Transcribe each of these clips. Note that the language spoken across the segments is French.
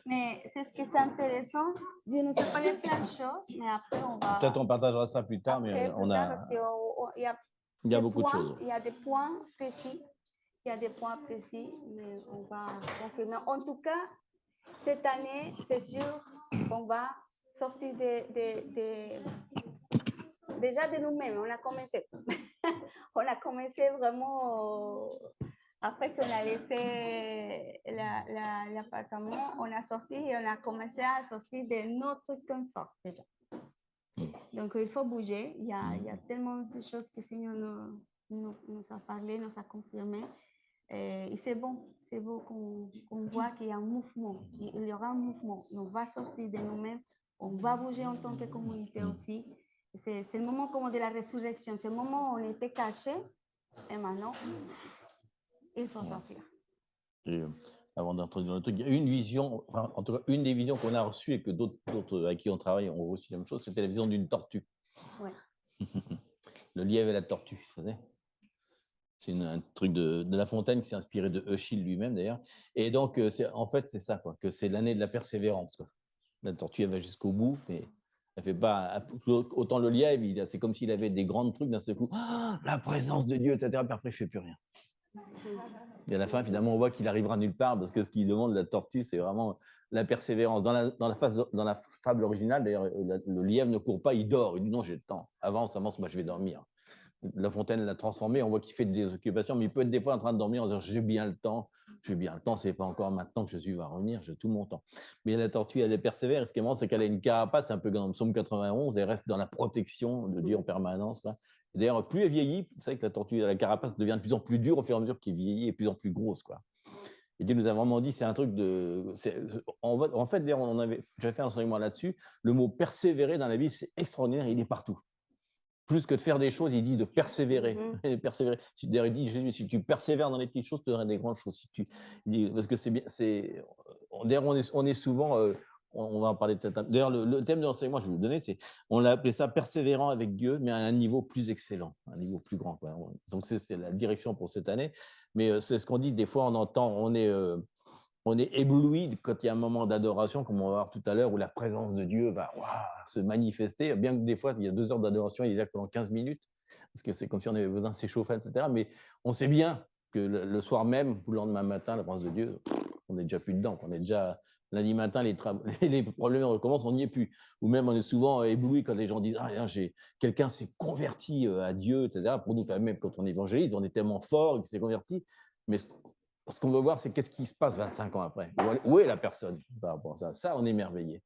Mais c'est ce qui est intéressant. Dieu nous a parlé plein de choses, mais après, on va. Peut-être on partagera ça plus tard, Après, mais on a. parce qu'il Il y a beaucoup de choses. Il y a des points précis. Il y a des points précis, mais on va confirmer. En tout cas, cette année, c'est sûr qu'on va sortir déjà de nous-mêmes. On a commencé. On a commencé vraiment. Après qu'on a laissé l'appartement, on a sorti et on a commencé à sortir de notre confort déjà. Donc, il faut bouger. Il y a tellement de choses que le Seigneur nous a parlé, nous a confirmé. Et c'est bon qu'on voit qu'il y a un mouvement. Il y aura un mouvement. On va sortir de nous-mêmes. On va bouger en tant que communauté aussi. C'est le moment comme de la résurrection. C'est le moment où on était cachés. Et maintenant, il faut sortir. Et avant d'entrer dans le truc, il y a une vision, enfin, en tout cas, une des visions qu'on a reçues et que d'autres avec qui on travaille ont reçu la même chose, c'était la vision d'une tortue. Ouais. Le lièvre et la tortue, vous savez. C'est un truc de La Fontaine qui s'est inspiré de Eschyle lui-même, d'ailleurs. Et donc, en fait, c'est ça, quoi, que c'est l'année de la persévérance, quoi. La tortue, elle va jusqu'au bout, mais elle fait pas... Autant le lièvre, c'est comme s'il avait des grands trucs d'un seul coup. Ah, la présence de Dieu, etc. Puis après, il ne fait plus rien. Et à la fin, finalement, on voit qu'il arrivera nulle part, parce que ce qu'il demande, la tortue, c'est vraiment la persévérance. Dans la fable originale, d'ailleurs, le lièvre ne court pas, il dort. Il dit non, j'ai le temps. Avance, moi je vais dormir. La Fontaine l'a transformé, on voit qu'il fait des occupations, mais il peut être des fois en train de dormir en disant j'ai bien le temps, c'est pas encore maintenant que Jésus va revenir, j'ai tout mon temps. Mais la tortue, elle est persévère, et ce qui est marrant, c'est qu'elle a une carapace, un peu comme Psaume 91, elle reste dans la protection de Dieu en permanence. D'ailleurs, plus elle vieillit, vous savez que la tortue, la carapace devient de plus en plus dure au fur et à mesure qu'il vieillit et de plus en plus grosse, quoi. Et Dieu nous a vraiment dit, c'est un truc de... En fait, j'avais fait un enseignement là-dessus, le mot persévérer dans la Bible, c'est extraordinaire, il est partout. Plus que de faire des choses, il dit de persévérer. Persévérer. D'ailleurs, il dit, Jésus, si tu persévères dans les petites choses, tu auras des grandes choses. Parce que c'est bien. D'ailleurs, on est souvent. On va en parler peut-être. D'ailleurs, le thème de l'enseignement, je vais vous le donner, on l'a appelé ça persévérant avec Dieu, mais à un niveau plus excellent, un niveau plus grand, quoi. Donc, c'est la direction pour cette année. Mais c'est ce qu'on dit, des fois, on entend, on est ébloui quand il y a un moment d'adoration, comme on va voir tout à l'heure, où la présence de Dieu va se manifester. Bien que des fois, il y a 2 heures d'adoration, il est là pendant 15 minutes, parce que c'est comme si on avait besoin de s'échauffer, etc. Mais on sait bien que le soir même, ou le lendemain matin, la présence de Dieu, on n'est déjà plus dedans. On est déjà lundi matin, les problèmes recommencent, on n'y est plus. Ou même, on est souvent ébloui quand les gens disent « Ah, quelqu'un s'est converti à Dieu, etc. » Pour nous, même quand on évangélise, on est tellement fort qu'il s'est converti. Mais ce qu'on veut voir, c'est qu'est-ce qui se passe 25 ans après. Où est la personne par rapport à ça? Ça, on est émerveillé.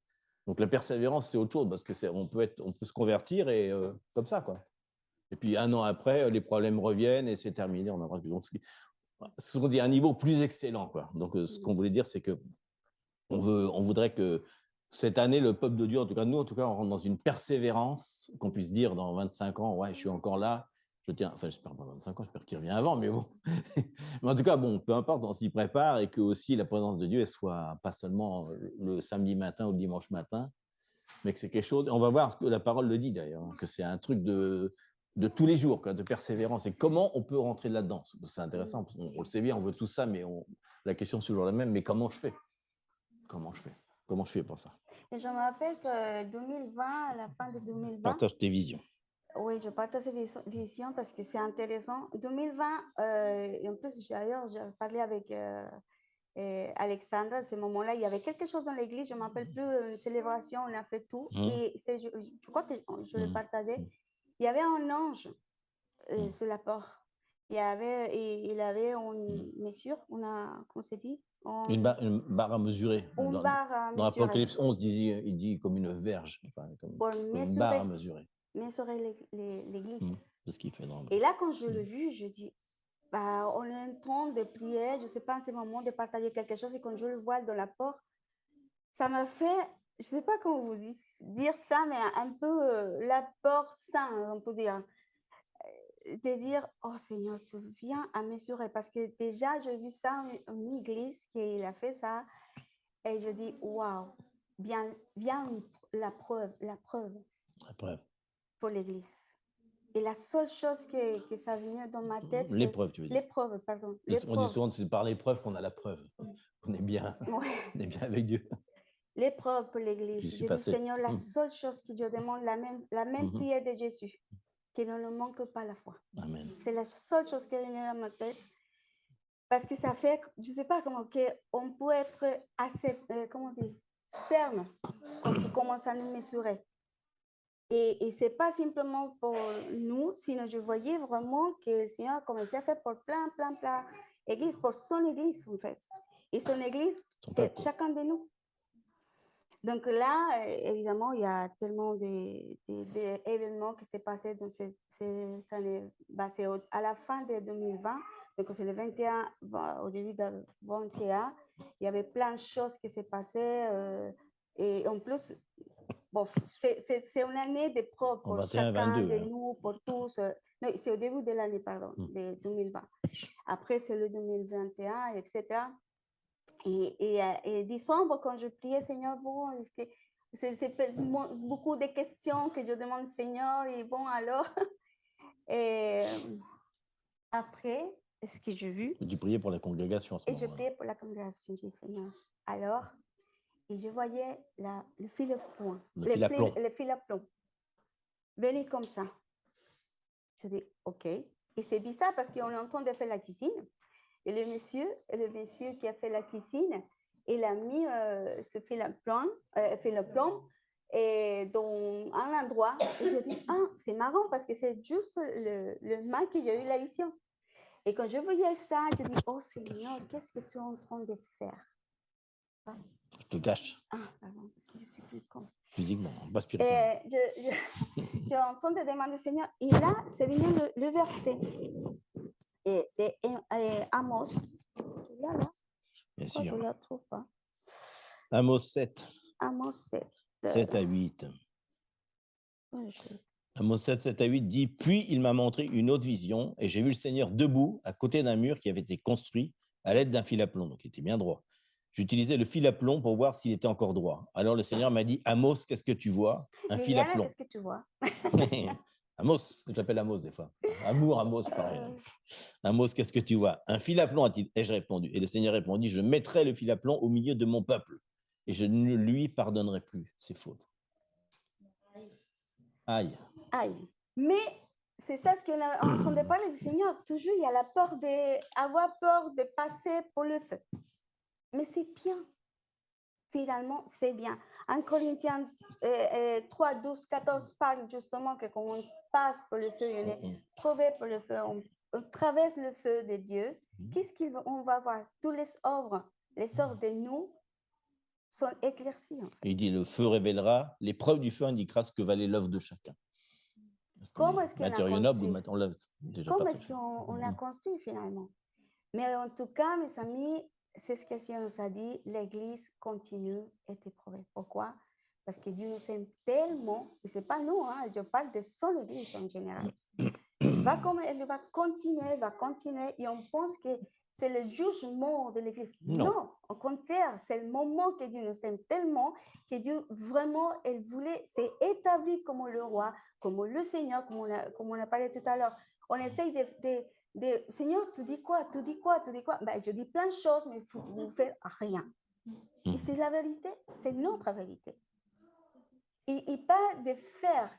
Donc la persévérance, c'est autre chose, parce que on peut se convertir et comme ça, quoi. Et puis 1 an après, les problèmes reviennent et c'est terminé. On aura donc ce qu'on dit un niveau plus excellent, quoi. Donc ce qu'on voulait dire, c'est que on voudrait que cette année, le peuple de Dieu, en tout cas nous, on rentre dans une persévérance, qu'on puisse dire dans 25 ans, ouais, je suis encore là. J'espère pas 25 ans, j'espère qu'il revient avant, mais bon. Mais en tout cas, bon, peu importe, on s'y prépare et que aussi la présence de Dieu, elle soit pas seulement le samedi matin ou le dimanche matin, mais que c'est quelque chose, on va voir ce que la parole le dit d'ailleurs, que c'est un truc de tous les jours, quoi, de persévérance. Et comment on peut rentrer là-dedans? C'est intéressant, on le sait bien, on veut tout ça, mais la question c'est toujours la même, mais comment je fais? Comment je fais pour ça? Et je me rappelle que 2020, à la fin de 2020... Partage tes visions. Oui, je partage ces visions parce que c'est intéressant. 2020, et en plus, d'ailleurs, j'ai parlé avec Alexandre à ce moment-là. Il y avait quelque chose dans l'église, je ne me rappelle plus, une célébration, on a fait tout. Et je crois que je le partageais. Il y avait un ange sur la porte. Il avait une mesure, comment c'est dit? Une barre à mesurer. Une barre à mesurer. Dans Apocalypse 11, il dit comme une verge, comme une barre à mesurer. Mesurer l'église. C'est ce qu'il fait dans Et là, quand je l'ai vu, je dis, bah, on est en train de prier, je ne sais pas en ce moment de partager quelque chose, et quand je le vois dans la porte, ça m'a fait, je ne sais pas comment vous dire ça, mais un peu la porte sainte, on peut dire. De dire, oh Seigneur, tu viens à mesurer, parce que déjà, j'ai vu ça en une église qui a fait ça, et je dis, waouh, bien la preuve pour l'église. Et la seule chose que ça vient dans ma tête, c'est l'épreuve, tu veux dire. L'épreuve, pardon. On dit souvent que c'est par l'épreuve qu'on a la preuve, qu'on est bien, on est bien avec Dieu. l'épreuve pour l'Église. J'y suis Je dis, passé. Seigneur, la seule chose que je demande, la même prière de Jésus, qu'il ne nous manque pas la foi. Amen. C'est la seule chose qui est dans ma tête. Parce que ça fait, je ne sais pas comment, on peut être assez, comment dire, ferme quand tu commences à nous mesurer. Et ce n'est pas simplement pour nous, sinon je voyais vraiment que le Seigneur a commencé à faire pour plein d'églises, pour son église en fait. Et son église, c'est chacun de nous. Donc là, évidemment, il y a tellement d'événements qui s'est passé dans cette année. C'est à la fin de 2020, donc c'est le 21, au début de 2021, il y avait plein de choses qui s'est passées. Et en plus, bon, c'est une année d'épreuve pour 21, chacun 22, de hein. nous, pour tous. Non, c'est au début de l'année, pardon, de 2020. Après, c'est le 2021, etc. Et décembre, quand je priais, Seigneur, bon, c'est beaucoup de questions que je demande, Seigneur, et bon, alors. Et après, ce que j'ai vu. Tu priais pour la congrégation à ce moment-là. Et je priais pour la congrégation, j'ai dit, Seigneur. Alors, et je voyais le fil à plomb. Le fil à plomb. Venez comme ça. Je dis, OK. Et c'est bizarre parce qu'on est en train de faire la cuisine. Et le monsieur qui a fait la cuisine, il a mis ce fil à plomb et dans un endroit. Et je dis, ah, c'est marrant parce que c'est juste le main que j'ai eu la vision. Et quand je voyais ça, je dis, oh Seigneur, qu'est-ce que tu es en train de faire? Ah. Je te cache. Ah, pardon, parce que je suis plus con. Physiquement, pas spirituellement. Je en train de demander au Seigneur. Et là, c'est venu le verset. Et c'est Amos. Tu l'as là? Bien sûr. Je ne la trouve pas. Amos 7. Amos 7. 7 à 8. Ouais, Amos 7, 7 à 8 dit « Puis il m'a montré une autre vision, et j'ai vu le Seigneur debout à côté d'un mur qui avait été construit à l'aide d'un fil à plomb. » Donc, il était bien droit. J'utilisais le fil à plomb pour voir s'il était encore droit. Alors, le Seigneur m'a dit « Amos, qu'est-ce que tu vois ?» Un fil à plomb. Qu'est-ce que tu vois? Amos, je l'appelle Amos des fois. Amour, Amos, pareil. Amos, qu'est-ce que tu vois? Un fil à plomb, a-t-il. Et j'ai répondu. Et le Seigneur répondit, je mettrai le fil à plomb au milieu de mon peuple et je ne lui pardonnerai plus ses fautes. Aïe. Aïe. Mais c'est ça ce qu'on est en train de parler. Seigneur, toujours il y a la peur d'avoir peur de passer pour le feu. Mais c'est bien. Finalement, c'est bien. En Corinthiens 3, 12, 14 parle justement que quand on passe pour le feu, on est trouvé pour le feu, on traverse le feu de Dieu. Qu'est-ce qu'on va voir? Tous les œuvres de nous sont éclaircies. En fait. Il dit, le feu révélera, l'épreuve du feu indiquera ce que valait l'œuvre de chacun. Comment est-ce qu'on a construit? Comment est-ce qu'on a construit finalement? Mais en tout cas, mes amis, c'est ce que le Seigneur nous a dit, l'Église continue à être éprouvée. Pourquoi? Parce que Dieu nous aime tellement, et ce n'est pas nous, hein, je parle de son Église en général. Elle va continuer, et on pense que c'est le jugement de l'Église. Non, au contraire, c'est le moment que Dieu nous aime tellement, que Dieu vraiment, elle voulait s'établir comme le roi, comme le Seigneur, comme on a parlé tout à l'heure. On essaye Seigneur, tu dis quoi? Ben, je dis plein de choses, mais vous ne faites rien. Et c'est la vérité, c'est notre vérité. Et pas de faire,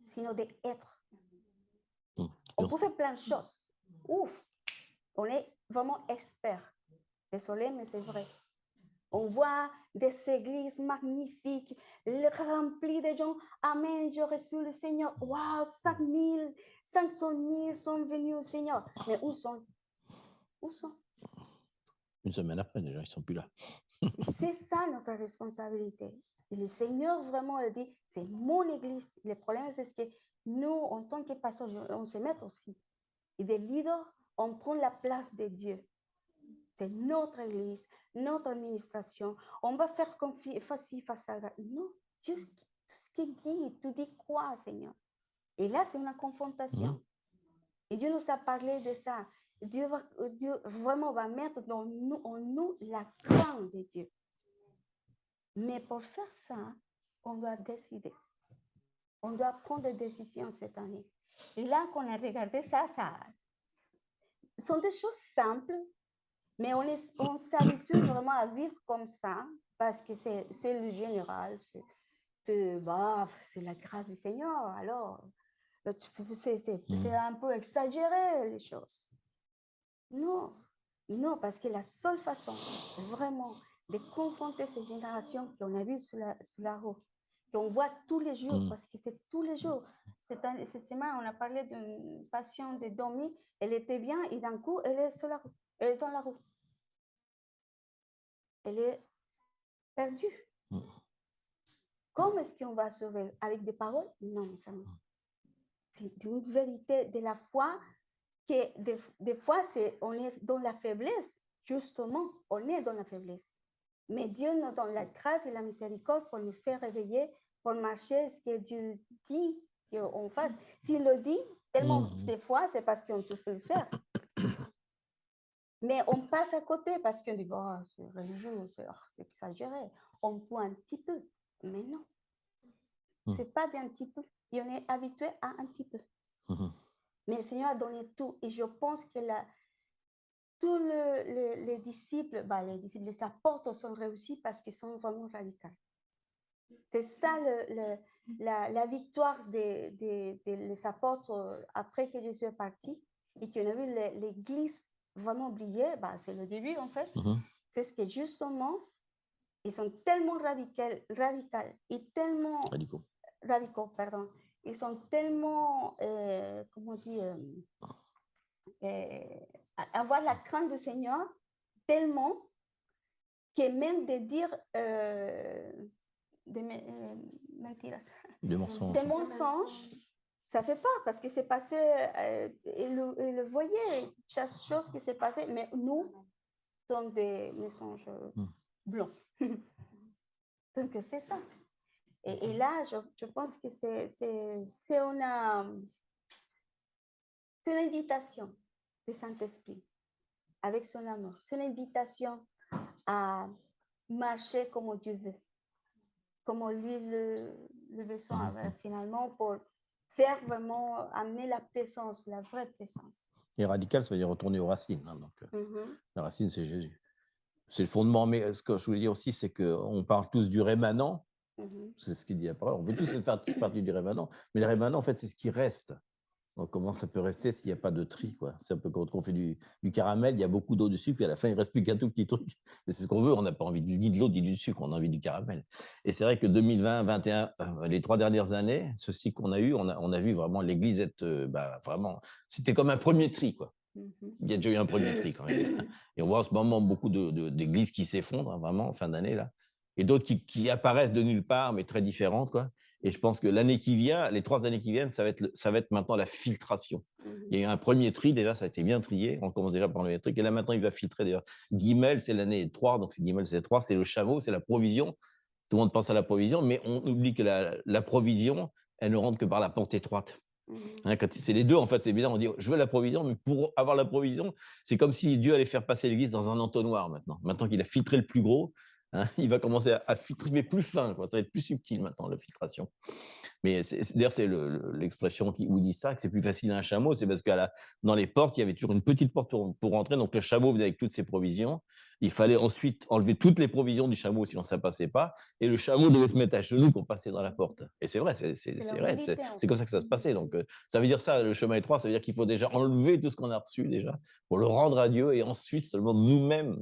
sinon d'être. On peut faire plein de choses. Ouf, on est vraiment expert. Désolé, mais c'est vrai. On voit des églises magnifiques, remplies de gens. Amen, j'ai reçu le Seigneur. Waouh, 500 000 sont venus au Seigneur. Mais où sont? Une semaine après, déjà, ils ne sont plus là. C'est ça notre responsabilité. Et le Seigneur vraiment a dit, c'est mon église. Le problème, c'est que nous, en tant que pasteurs, on se met aussi. Et des leaders, on prend la place de Dieu. C'est notre église, notre administration. On va faire face à... Non, Dieu, ce qu'il dit, tu dis quoi, Seigneur? Et là, c'est une confrontation. Et Dieu nous a parlé de ça. Dieu vraiment va mettre en nous la crainte de Dieu. Mais pour faire ça, on doit décider. On doit prendre des décisions cette année. Et là, quand on a regardé ça sont des choses simples, Mais on s'habitue vraiment à vivre comme ça parce que c'est le général. C'est la grâce du Seigneur. Alors, c'est un peu exagéré, les choses. Non, non, parce que la seule façon, vraiment, de confronter ces générations qu'on a vues sur la route, qu'on voit tous les jours, parce que c'est tous les jours. Cette semaine, on a parlé d'une patiente de Domi, elle était bien et d'un coup, elle est sur la route, elle est dans la route. Elle est perdue. Comment est-ce qu'on va sauver? Avec des paroles? Non, ça non. C'est une vérité de la foi que des fois, on est dans la faiblesse. Justement, on est dans la faiblesse. Mais Dieu nous donne la grâce et la miséricorde pour nous faire réveiller, pour marcher ce que Dieu dit qu'on fasse. S'il le dit, tellement des fois, c'est parce qu'on peut le faire. Mais on passe à côté parce qu'on dit, oh, c'est religieux, c'est exagéré. On peut un petit peu, mais non. C'est pas d'un petit peu. Et on est habitué à un petit peu. Mais le Seigneur a donné tout. Et je pense que tous les disciples, les apôtres sont réussis parce qu'ils sont vraiment radicaux. C'est ça la victoire des apôtres après que Jésus est parti et qu'on a vu l'Église vraiment briller. C'est le début en fait. C'est ce que justement, ils sont tellement radicaux et tellement radicaux, pardon. Ils sont tellement, comment dire, avoir la crainte du Seigneur, tellement que même de dire des mensonges, ça fait pas parce que c'est passé, il le voyait, chaque chose qui s'est passée, mais nous sommes des mensonges blancs. Donc c'est ça. Et là, je pense que c'est une invitation du Saint-Esprit avec son amour. C'est une invitation à marcher comme Dieu veut, comme lui le besoin finalement pour faire vraiment amener la présence, la vraie présence. Et radical, ça veut dire retourner aux racines. Donc, la racine, c'est Jésus. C'est le fondement. Mais ce que je voulais dire aussi, c'est qu'on parle tous du rémanent. C'est ce qu'il dit après. On veut tous faire partie du rémanent. Mais le rémanent, en fait, c'est ce qui reste. Donc, comment ça peut rester s'il n'y a pas de tri, quoi? C'est un peu quand on fait du caramel, il y a beaucoup d'eau dessus, puis à la fin, il ne reste plus qu'un tout petit truc. Mais c'est ce qu'on veut, on n'a pas envie ni de l'eau ni du sucre, on a envie du caramel. Et c'est vrai que 2020, 2021, les 3 dernières années, ceci qu'on a eu, on a vu vraiment l'Église être vraiment... C'était comme un premier tri, quoi. Il y a déjà eu un premier tri quand même. Et on voit en ce moment beaucoup d'églises qui s'effondrent, vraiment, en fin d'année, là. Et d'autres qui apparaissent de nulle part, mais très différentes, quoi. Et je pense que l'année qui vient, les 3 années qui viennent, ça va être maintenant la filtration. Il y a eu un premier tri, déjà, ça a été bien trié. On commence déjà par le truc. Et là, maintenant, il va filtrer, d'ailleurs. Guimel, c'est l'année 3, donc Guimel, c'est 3, c'est le chameau, c'est la provision. Tout le monde pense à la provision, mais on oublie que la provision, elle ne rentre que par la porte étroite. C'est les deux, en fait, c'est évident. On dit, je veux la provision, mais pour avoir la provision, c'est comme si Dieu allait faire passer l'Église dans un entonnoir maintenant. Maintenant qu'il a filtré le plus gros, il va commencer à filtrer, mais plus fin, quoi. Ça va être plus subtil maintenant, la filtration. Mais d'ailleurs, c'est l'expression où il dit ça, que c'est plus facile à un chameau, c'est parce que dans les portes, il y avait toujours une petite porte pour rentrer, donc le chameau venait avec toutes ses provisions. Il fallait ensuite enlever toutes les provisions du chameau, sinon ça ne passait pas, et le chameau devait se mettre à genoux pour passer dans la porte. Et c'est vrai, c'est comme ça que ça se passait. Donc, ça veut dire ça, le chemin étroit, ça veut dire qu'il faut déjà enlever tout ce qu'on a reçu déjà, pour le rendre à Dieu, et ensuite seulement nous-mêmes,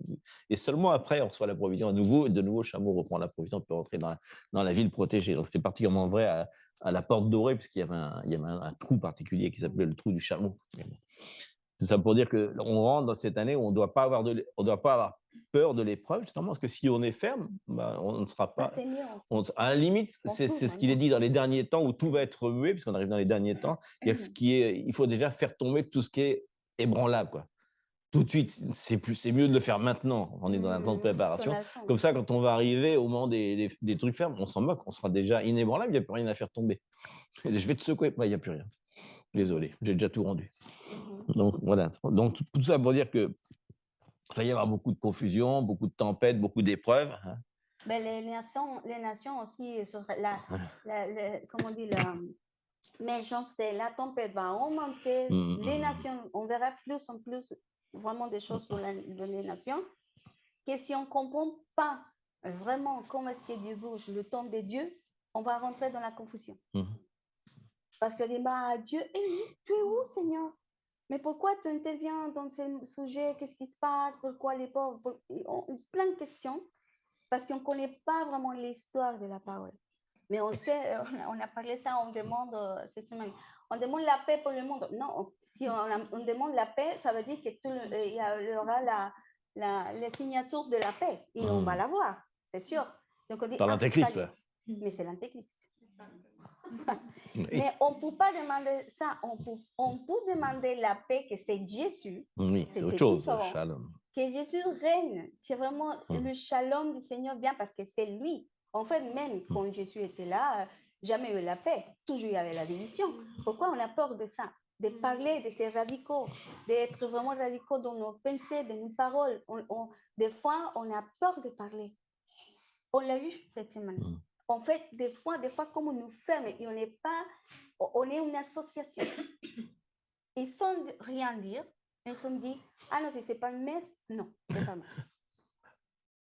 et seulement après, on reçoit la provision à nouveau, et de nouveau, le chameau reprend la provision, peut rentrer dans la ville protégée. Donc, c'était particulièrement vrai à la porte dorée, puisqu'il y avait un trou particulier qui s'appelait le trou du chameau. C'est ça pour dire qu'on rentre dans cette année où on ne doit pas avoir peur de l'épreuve, justement, parce que si on est ferme, on ne sera pas... à la limite, c'est ce qu'il est dit dans les derniers temps, où tout va être remué, puisqu'on arrive dans les derniers temps, il faut déjà faire tomber tout ce qui est ébranlable, quoi. Tout de suite, c'est mieux de le faire maintenant. On est dans un temps de préparation. Comme ça, quand on va arriver au moment des trucs fermes, on s'en moque, on sera déjà inébranlable, il n'y a plus rien à faire tomber. Je vais te secouer, il n'y a plus rien. Désolé, j'ai déjà tout rendu. Donc voilà. Donc tout ça pour dire que il va y avoir beaucoup de confusion, beaucoup de tempêtes, beaucoup d'épreuves. Mais les nations aussi, comment on dit, la méchanceté, la tempête va augmenter. Les nations, on verra plus en plus vraiment des choses dans les nations, que si on ne comprend pas vraiment comment est-ce que Dieu bouge, le temps de Dieu, on va rentrer dans la confusion. Parce que dit, bah, Dieu est où? Tu es où, Seigneur? Mais pourquoi tu interviens dans ce sujet? Qu'est-ce qui se passe? Pourquoi les pauvres? Plein de questions, parce qu'on ne connaît pas vraiment l'histoire de la parole. Mais on sait, on a parlé ça, on demande cette semaine, on demande la paix pour le monde. Non, si on demande la paix, ça veut dire qu'il y aura les signatures de la paix, et on va l'avoir, c'est sûr. Donc on dit, par l'antéchrist, mais c'est l'antéchrist. Mais on ne peut pas demander ça. On peut demander la paix, que c'est Jésus. Oui, c'est autre chose, le shalom. Que Jésus règne. C'est vraiment le shalom du Seigneur vient parce que c'est lui. En fait, même quand Jésus était là, jamais eu la paix. Toujours il y avait la division. Pourquoi on a peur de ça? De parler de ces radicaux, d'être vraiment radicaux dans nos pensées, dans nos paroles. Des fois, on a peur de parler. On l'a vu cette semaine. En fait, des fois, comme on nous ferme et on est une association. Ils sans rien dire, ils sont dit, ah non, si c'est pas une messe, non, c'est pas mal.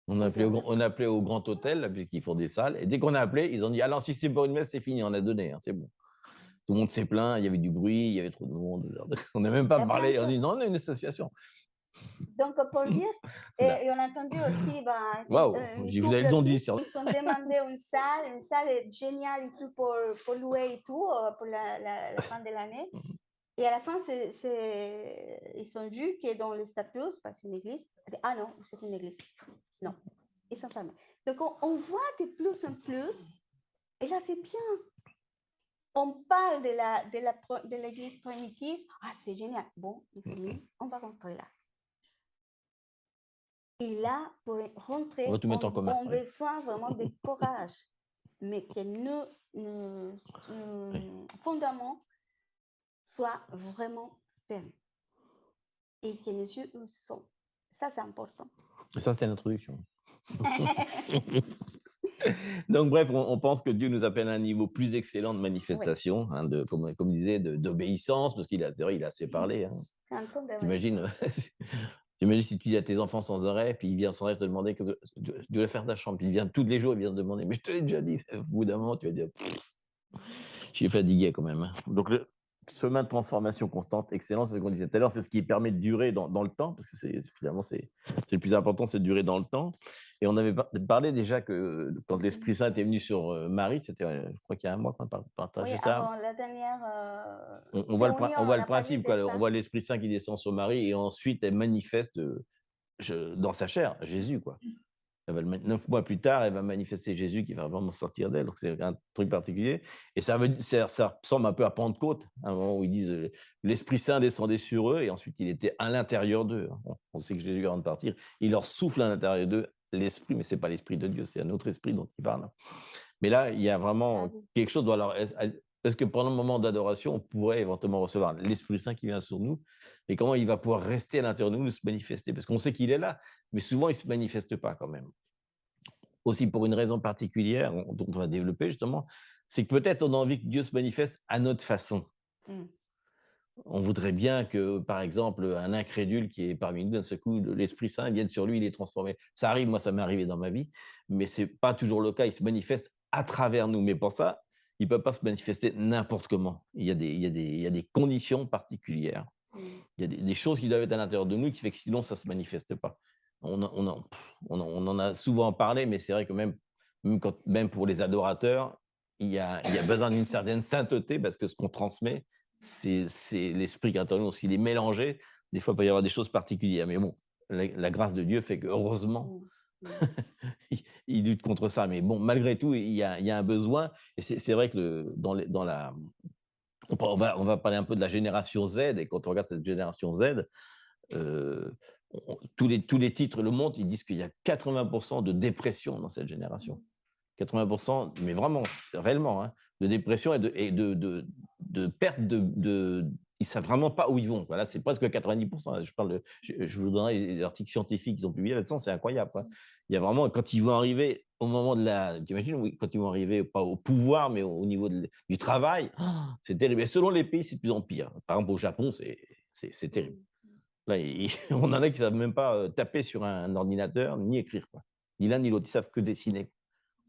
On appelait au grand hôtel, là, puisqu'ils font des salles, et dès qu'on a appelé, ils ont dit, alors si c'est pas une messe, c'est fini, on a donné, hein, c'est bon. Tout le monde s'est plaint, il y avait du bruit, il y avait trop de monde. On n'a même pas parlé, on dit, non, on est une association. Donc, pour dire, et on a entendu aussi, waouh, vous avez le don de dire. Ils ont demandé une salle géniale et tout pour louer et tout, pour la fin de l'année. Et à la fin, ils ont vu que dans les statuts, parce que c'est une église, ah non, c'est une église. Non, ils sont fermés. Donc, on voit de plus en plus, et là, c'est bien. On parle de l'église primitive. Ah, c'est génial. Bon, on va rentrer là. Et là, pour rentrer, on a besoin vraiment de courage, mais que nos fondements soient vraiment fermes et que nos yeux sont. Ça, c'est important. Ça, c'était l'introduction. Donc, bref, on pense que Dieu nous appelle à un niveau plus excellent de manifestation, hein, comme disait, d'obéissance, parce qu'il a assez parlé. Hein. C'est un temps de... T'imagines si tu dis à tes enfants sans arrêt, puis il vient sans arrêt te demander que tu dois faire ta chambre, puis il vient tous les jours, il vient te demander, mais je te l'ai déjà dit, au bout d'un moment, tu vas dire, je suis fatigué quand même. Hein. Donc, le chemin de transformation constante, excellent, c'est ce qu'on disait tout à l'heure, c'est ce qui permet de durer dans le temps, parce que finalement, c'est le plus important, c'est de durer dans le temps. Et on avait parlé déjà que quand l'Esprit Saint était venu sur Marie, c'était, je crois qu'il y a un mois qu'on partageait ça. Avant la dernière. On voit le principe, quoi. On voit l'Esprit Saint qui descend sur Marie et ensuite elle manifeste dans sa chair Jésus, quoi. 9 mois plus tard, elle va manifester Jésus qui va vraiment sortir d'elle. Donc c'est un truc particulier. Et ça ressemble un peu à Pentecôte, à un moment où ils disent l'Esprit Saint descendait sur eux et ensuite il était à l'intérieur d'eux. On sait que Jésus, avant de partir, il leur souffle à l'intérieur d'eux l'Esprit, mais ce n'est pas l'Esprit de Dieu, c'est un autre esprit dont il parle. Mais là, il y a vraiment quelque chose. Alors, est-ce que pendant le moment d'adoration, on pourrait éventuellement recevoir l'Esprit Saint qui vient sur nous, et comment il va pouvoir rester à l'intérieur de nous, se manifester? Parce qu'on sait qu'il est là, mais souvent, il ne se manifeste pas quand même. Aussi pour une raison particulière, dont on va développer justement, c'est que peut-être on a envie que Dieu se manifeste à notre façon. On voudrait bien que, par exemple, un incrédule qui est parmi nous, d'un seul coup, l'Esprit Saint vienne sur lui, il est transformé. Ça arrive, moi, ça m'est arrivé dans ma vie, mais ce n'est pas toujours le cas. Il se manifeste à travers nous. Mais pour ça, il ne peut pas se manifester n'importe comment. Il y a des conditions particulières. Il y a des choses qui doivent être à l'intérieur de nous qui fait que sinon, ça ne se manifeste pas. On en a souvent parlé, mais c'est vrai que même pour les adorateurs, il y a besoin d'une certaine sainteté parce que ce qu'on transmet, c'est l'esprit qui est en nous. S'il est mélangé, des fois, il peut y avoir des choses particulières. Mais bon, la grâce de Dieu fait que, heureusement, il lutte contre ça. Mais bon, malgré tout, il y a un besoin. Et c'est vrai que on va parler un peu de la génération Z. Et quand on regarde cette génération Z, tous les titres le montrent, ils disent qu'il y a 80% de dépression dans cette génération. 80%, mais vraiment, réellement, hein, de dépression et de perte ils ne savent vraiment pas où ils vont. Voilà, c'est presque 90%. Je vous donnerai les articles scientifiques qu'ils ont publiés là-dedans, c'est incroyable. Quoi. Il y a vraiment, quand ils vont arriver au moment de quand ils vont arriver, pas au pouvoir, mais au niveau du travail, c'est terrible. Et selon les pays, c'est de plus en pire. Par exemple, au Japon, c'est terrible. Là, on en a qui ne savent même pas taper sur un ordinateur, ni écrire, quoi. Ni l'un ni l'autre, ils savent que dessiner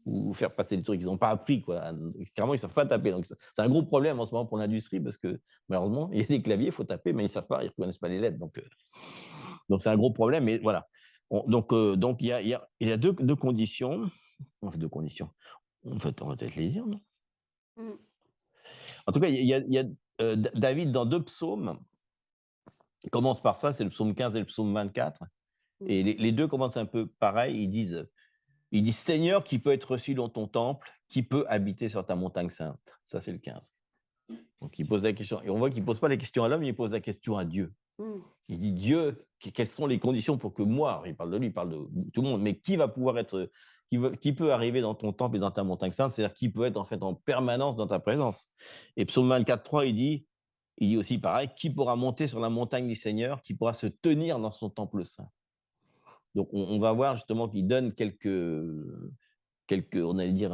ou faire passer des trucs. Ils n'ont pas appris, quoi. Clairement, ils ne savent pas taper. Donc, c'est un gros problème en ce moment pour l'industrie parce que malheureusement, il y a des claviers, il faut taper, mais ils ne savent pas, ils ne reconnaissent pas les lettres. Donc c'est un gros problème. Mais voilà. Donc il y a deux conditions. Enfin, deux conditions. En fait, on va peut-être les dire, non? Mm. En tout cas, il y a David, dans 2 psaumes, il commence par ça, c'est le psaume 15 et le psaume 24. Et les 2 commencent un peu pareil. Ils disent Seigneur, qui peut être reçu dans ton temple, qui peut habiter sur ta montagne sainte. Ça, c'est le 15. Donc, il pose la question. Et on voit qu'il ne pose pas la question à l'homme, il pose la question à Dieu. Il dit Dieu, quelles sont les conditions pour que moi, il parle de lui, il parle de tout le monde, mais qui va pouvoir être, qui peut arriver dans ton temple et dans ta montagne sainte, c'est-à-dire qui peut être en fait en permanence dans ta présence. Et psaume 24:3, il dit aussi pareil, qui pourra monter sur la montagne du Seigneur, qui pourra se tenir dans son temple saint. Donc on va voir justement qu'il donne quelques, on allait dire,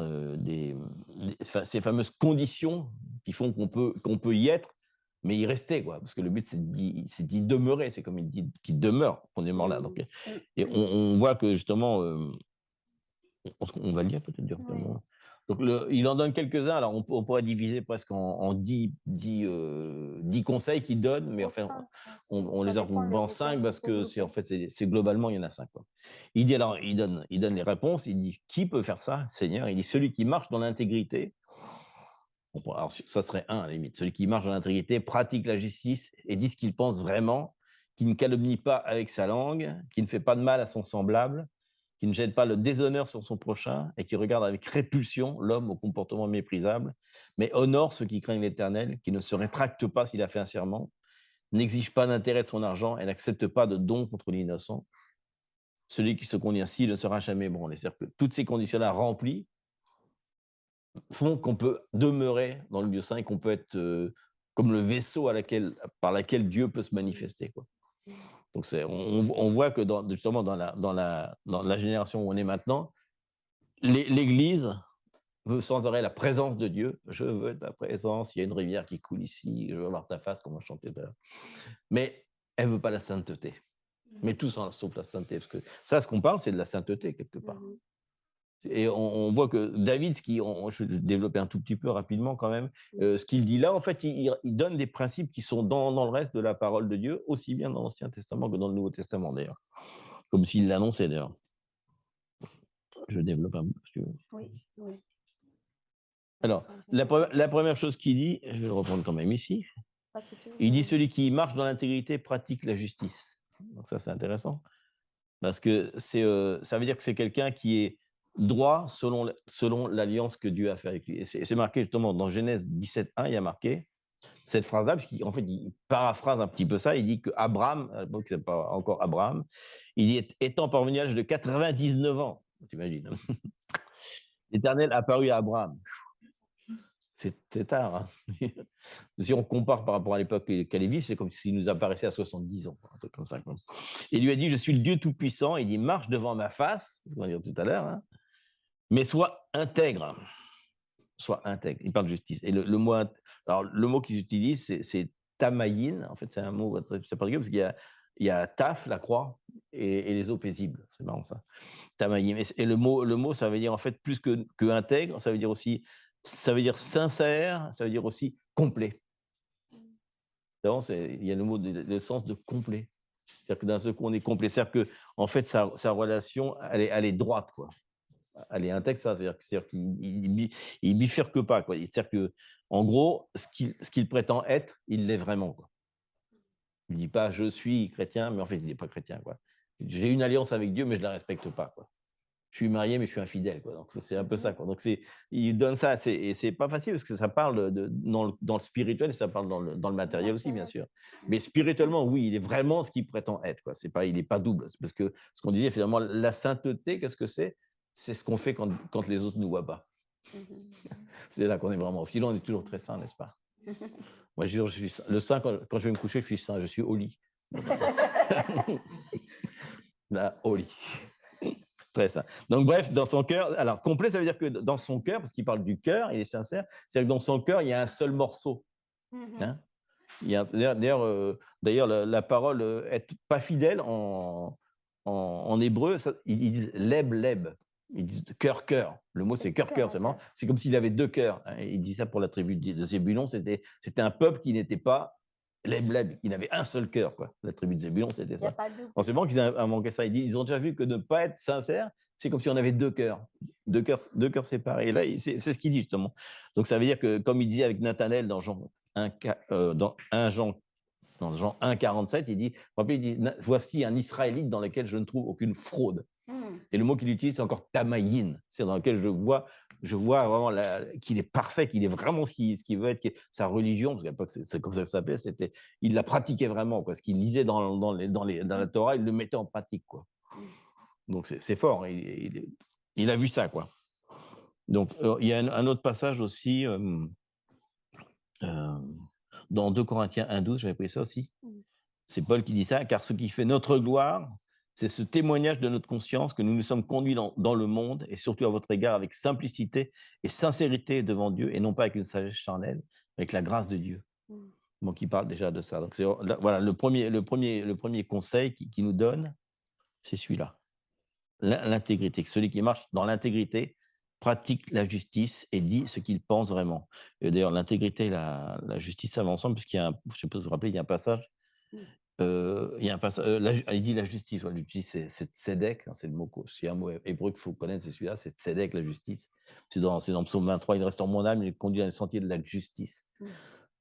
ces fameuses conditions qui font qu'on peut y être, mais y rester, quoi. Parce que le but, c'est d'y demeurer. C'est comme il dit, qu'il demeure, qu'on est mort là. Donc, et on voit que justement, on va le lire peut-être directement. Oui. Donc, il en donne quelques-uns. Alors, on pourrait diviser presque en 10 conseils qu'il donne, mais enfin, on les a regroupés en 5 parce que en fait, c'est globalement, il y en a 5. Quoi. Il dit alors, il donne les réponses. Il dit qui peut faire ça, Seigneur? Il dit celui qui marche dans l'intégrité. Alors, ça serait un à la limite. Celui qui marche dans l'intégrité, pratique la justice et dit ce qu'il pense vraiment, qui ne calomnie pas avec sa langue, qui ne fait pas de mal à son semblable, qui ne jette pas le déshonneur sur son prochain et qui regarde avec répulsion l'homme au comportement méprisable, mais honore ceux qui craignent l'Éternel, qui ne se rétracte pas s'il a fait un serment, n'exige pas d'intérêt de son argent et n'accepte pas de don contre l'innocent. Celui qui se conduit ainsi ne sera jamais ébranlé. C'est-à-dire que toutes ces conditions-là remplies font qu'on peut demeurer dans le lieu saint et qu'on peut être comme le vaisseau par lequel Dieu peut se manifester, quoi. Donc on voit que justement dans la génération où on est maintenant, l'Église veut sans arrêt la présence de Dieu. Je veux ta présence, il y a une rivière qui coule ici, je veux voir ta face, comme on chantait d'ailleurs. Mais elle ne veut pas la sainteté. Mais tout ça, sauf la sainteté. Parce que ça, ce qu'on parle, c'est de la sainteté, quelque part. Et on voit que David, je vais développer un tout petit peu rapidement quand même, ce qu'il dit là, en fait, il donne des principes qui sont dans le reste de la parole de Dieu, aussi bien dans l'Ancien Testament que dans le Nouveau Testament, d'ailleurs. Comme s'il l'annonçait, d'ailleurs. Je développe un peu, si tu veux. Oui. Alors, la première chose qu'il dit, je vais le reprendre quand même ici, il dit « Celui qui marche dans l'intégrité pratique la justice ». Donc ça, c'est intéressant, parce que ça veut dire que c'est quelqu'un qui est droit selon l'alliance que Dieu a fait avec lui. Et c'est marqué justement dans Genèse 17:1, il y a marqué cette phrase-là, puisqu'en fait, il paraphrase un petit peu ça, il dit qu'Abraham, à l'époque, c'est pas encore Abraham, il dit « Étant parvenu à l'âge de 99 ans », t'imagines, l'Éternel apparut à Abraham. C'est tard. Hein. Si on compare par rapport à l'époque qu'elle est vive, c'est comme s'il nous apparaissait à 70 ans, un truc comme ça. Quoi. Il lui a dit, je suis le Dieu Tout-Puissant. Il dit, marche devant ma face, ce qu'on va dire tout à l'heure, hein, mais sois intègre. Sois intègre. Il parle de justice. Et le mot qu'ils utilisent, c'est tamayin. En fait, c'est un mot très particulier parce qu'il y a taf, la croix, et les eaux paisibles. C'est marrant ça. Tamayin. Et le mot, ça veut dire en fait plus que intègre, ça veut dire aussi, ça veut dire sincère, ça veut dire aussi complet. Il y a le sens de complet. C'est-à-dire que d'un seul coup, on est complet. C'est-à-dire que, en fait, sa relation, elle est droite, quoi. Elle est intègre, ça. C'est-à-dire qu'il bifurque pas, quoi. C'est-à-dire que, en gros, ce qu'il prétend être, il l'est vraiment, quoi. Il ne dit pas je suis chrétien, mais en fait, il n'est pas chrétien, quoi. J'ai une alliance avec Dieu, mais je ne la respecte pas, quoi. Je suis marié, mais je suis infidèle, quoi. Donc, c'est un peu ça, quoi. Donc, il donne ça, et c'est pas facile parce que ça parle dans le spirituel et ça parle dans le matériel aussi, bien sûr. Mais spirituellement, oui, il est vraiment ce qu'il prétend être, quoi. Il n'est pas double. Parce que ce qu'on disait, finalement, la sainteté, qu'est-ce que c'est? C'est ce qu'on fait quand les autres ne nous voient pas. C'est là qu'on est vraiment. Sinon, on est toujours très saint, n'est-ce pas? Moi, je suis le saint, quand je vais me coucher, je suis saint, je suis au lit. Là, au lit. Très saint. Donc, bref, dans son cœur, alors complet, ça veut dire que dans son cœur, parce qu'il parle du cœur, il est sincère, c'est-à-dire que dans son cœur, il y a un seul morceau. Hein? D'ailleurs, la parole être pas fidèle en hébreu, ils disent leb, leb. Ils disent cœur, cœur. Le mot, c'est cœur, cœur. C'est marrant. C'est comme s'il avait deux cœurs, hein. Il dit ça pour la tribu de Zébulon. C'était un peuple qui n'était pas leb, leb. Il avait un seul cœur, quoi. La tribu de Zébulon, c'était ça. C'est marrant qu'ils aient manqué ça. Ils ont déjà vu que ne pas être sincère, c'est comme si on avait deux cœurs. Deux cœurs séparés. Et là, c'est ce qu'il dit, justement. Donc, ça veut dire que, comme il dit avec Nathanaël dans Jean 1,47, il dit, voici un Israélite dans lequel je ne trouve aucune fraude. Et le mot qu'il utilise, c'est encore tamayin, c'est dans lequel je vois vraiment qu'il est parfait, qu'il est vraiment ce qu'il veut être, sa religion, parce qu'à l'époque, c'est comme ça que ça s'appelait, il la pratiquait vraiment, quoi. Ce qu'il lisait dans la Torah, il le mettait en pratique, quoi. Donc c'est fort, il a vu ça, quoi. Donc il y a un autre passage aussi, dans 2 Corinthiens 1,12, j'avais pris ça aussi. C'est Paul qui dit ça, car ce qui fait notre gloire, c'est ce témoignage de notre conscience que nous nous sommes conduits dans le monde, et surtout à votre égard, avec simplicité et sincérité devant Dieu, et non pas avec une sagesse charnelle, avec la grâce de Dieu. Donc il parle déjà de ça. Donc voilà, le premier conseil qu'il nous donne, c'est celui-là. L'intégrité. Celui qui marche dans l'intégrité pratique la justice et dit ce qu'il pense vraiment. Et d'ailleurs, l'intégrité et la justice, ça va ensemble, puisqu'il y a je ne sais pas si vous vous rappelez, il y a un passage. Il dit la justice. La justice, c'est tzedek, hein, c'est le mot. C'est un mot hébreu qu'il faut connaître, c'est celui-là, c'est tzedek, la justice. C'est dans Psaume 23, il reste en mon âme, il conduit dans les sentiers de la justice.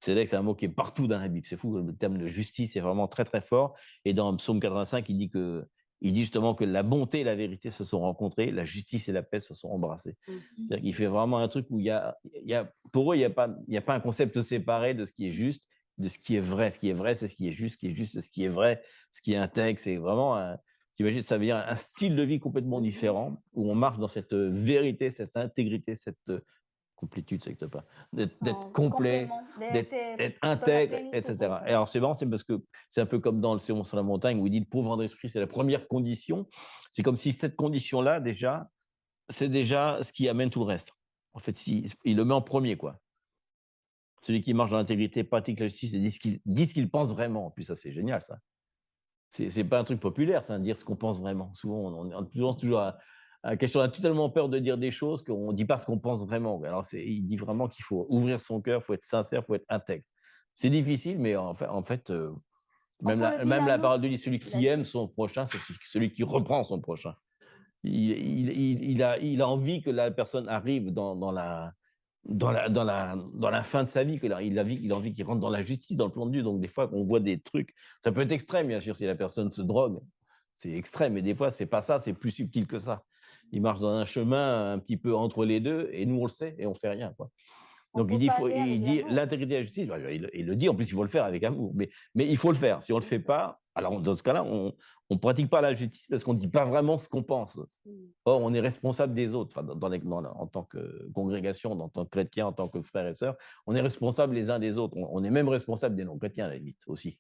Tzedek, c'est un mot qui est partout dans la Bible. C'est fou, le terme de justice est vraiment très, très fort. Et dans Psaume 85, il dit justement que la bonté et la vérité se sont rencontrées, la justice et la paix se sont embrassées. C'est-à-dire qu'il fait vraiment un truc où pour eux, il n'y a pas un concept séparé de ce qui est juste, de ce qui est vrai. Ce qui est vrai, c'est ce qui est juste, c'est ce qui est vrai, ce qui est intègre. C'est vraiment, t'imagines, ça veut dire un style de vie complètement différent, où on marche dans cette vérité, cette intégrité, cette complétude, ça n'existe pas, d'être complet, d'être intègre, etc. Et alors, c'est marrant, c'est parce que c'est un peu comme dans le Sermon sur la montagne, où il dit le pauvre d'esprit, c'est la première condition. C'est comme si cette condition-là, c'est déjà ce qui amène tout le reste. En fait, il le met en premier, quoi. Celui qui marche dans l'intégrité, pratique la justice et dit ce qu'il pense vraiment. Puis ça, c'est génial, ça. C'est pas un truc populaire, ça, de dire ce qu'on pense vraiment. Souvent, on est toujours à question, on a totalement peur de dire des choses qu'on ne dit pas ce qu'on pense vraiment. Alors, il dit vraiment qu'il faut ouvrir son cœur, il faut être sincère, il faut être intègre. C'est difficile, mais en fait même la parole de Dieu, celui qui aime son prochain, c'est celui qui reprend son prochain. Il a envie que la personne arrive dans la fin de sa vie, il a envie qu'il rentre dans la justice, dans le plan de Dieu. Donc, des fois, on voit des trucs, ça peut être extrême, bien sûr, si la personne se drogue, c'est extrême, mais des fois, c'est pas ça, c'est plus subtil que ça. Il marche dans un chemin un petit peu entre les deux, et nous, on le sait, et on fait rien, quoi. Donc, il dit l'intégrité et la justice, il le dit, en plus, il faut le faire avec amour, mais il faut le faire. Si on ne le fait pas, alors dans ce cas-là, on ne pratique pas la justice parce qu'on ne dit pas vraiment ce qu'on pense. Or, on est responsable des autres, en tant que congrégation, en tant que chrétien, en tant que frères et sœurs, on est responsable les uns des autres. On est même responsable des non-chrétiens, à la limite, aussi.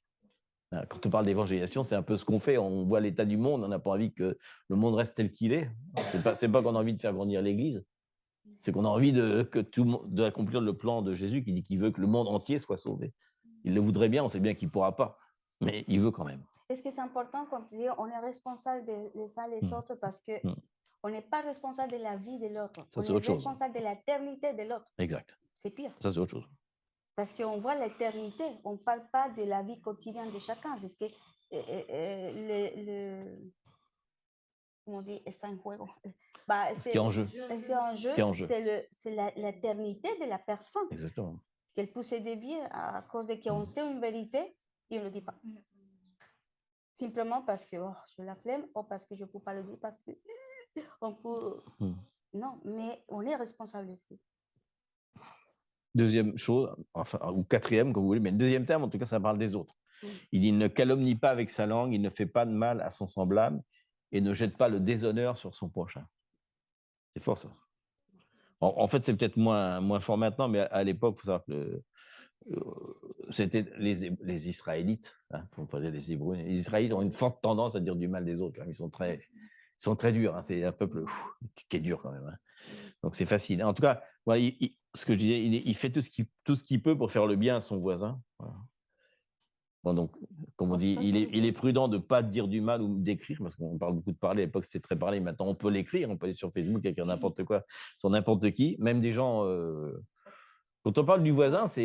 Quand on parle d'évangélisation, c'est un peu ce qu'on fait. On voit l'état du monde, on n'a pas envie que le monde reste tel qu'il est. C'est pas qu'on a envie de faire grandir l'Église, c'est qu'on a envie d'accomplir le plan de Jésus qui dit qu'il veut que le monde entier soit sauvé. Il le voudrait bien, on sait bien qu'il ne pourra pas, mais il veut quand même. Est-ce que c'est important, comme tu dis, on est responsable des uns les autres parce qu'on n'est pas responsable de la vie de l'autre. On est responsable de l'éternité de l'autre. Exact. C'est pire. Ça, c'est autre chose. Parce qu'on voit l'éternité, on ne parle pas de la vie quotidienne de chacun. C'est ce que comment on dit, está en juego. Ce qui est en jeu. C'est l'éternité de la personne. Exactement. Qu'elle peut se dévier à cause de qu'on sait une vérité et on ne le dit pas. Simplement parce que je la flemme ou parce que je ne peux pas le dire, parce que on peut... Non, mais on est responsable aussi. Deuxième chose, ou quatrième, comme vous voulez, mais le deuxième terme, en tout cas, ça parle des autres. Il dit, il ne calomnie pas avec sa langue, il ne fait pas de mal à son semblable et ne jette pas le déshonneur sur son prochain. C'est fort, ça. En fait, c'est peut-être moins fort maintenant, mais à l'époque, il faut savoir que c'était les Israélites, hein, on peut dire les Hébreux. Les Israélites ont une forte tendance à dire du mal des autres. Hein. Ils sont très durs. Hein. C'est un peuple qui est dur quand même. Hein. Donc, c'est facile. En tout cas, voilà, ce que je disais, il fait tout ce qu'il peut pour faire le bien à son voisin. Voilà. Bon, donc, comme on dit, il est prudent de ne pas dire du mal ou d'écrire, parce qu'on parle beaucoup de parler. À l'époque, c'était très parlé. Maintenant, on peut l'écrire. On peut aller sur Facebook, écrire n'importe quoi sur n'importe qui. Même des gens. Quand on parle du voisin, ça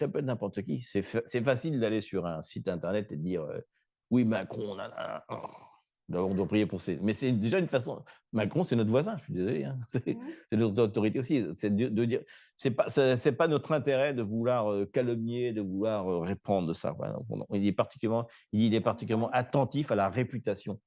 peut être n'importe qui. C'est facile d'aller sur un site internet et de dire oui, Macron, on doit prier pour ces. Mais c'est déjà une façon. Macron, c'est notre voisin, je suis désolé. Hein. C'est notre autorité aussi. C'est de dire. C'est pas notre intérêt de vouloir calomnier, de vouloir répandre de ça. Voilà. Il est particulièrement attentif à la réputation.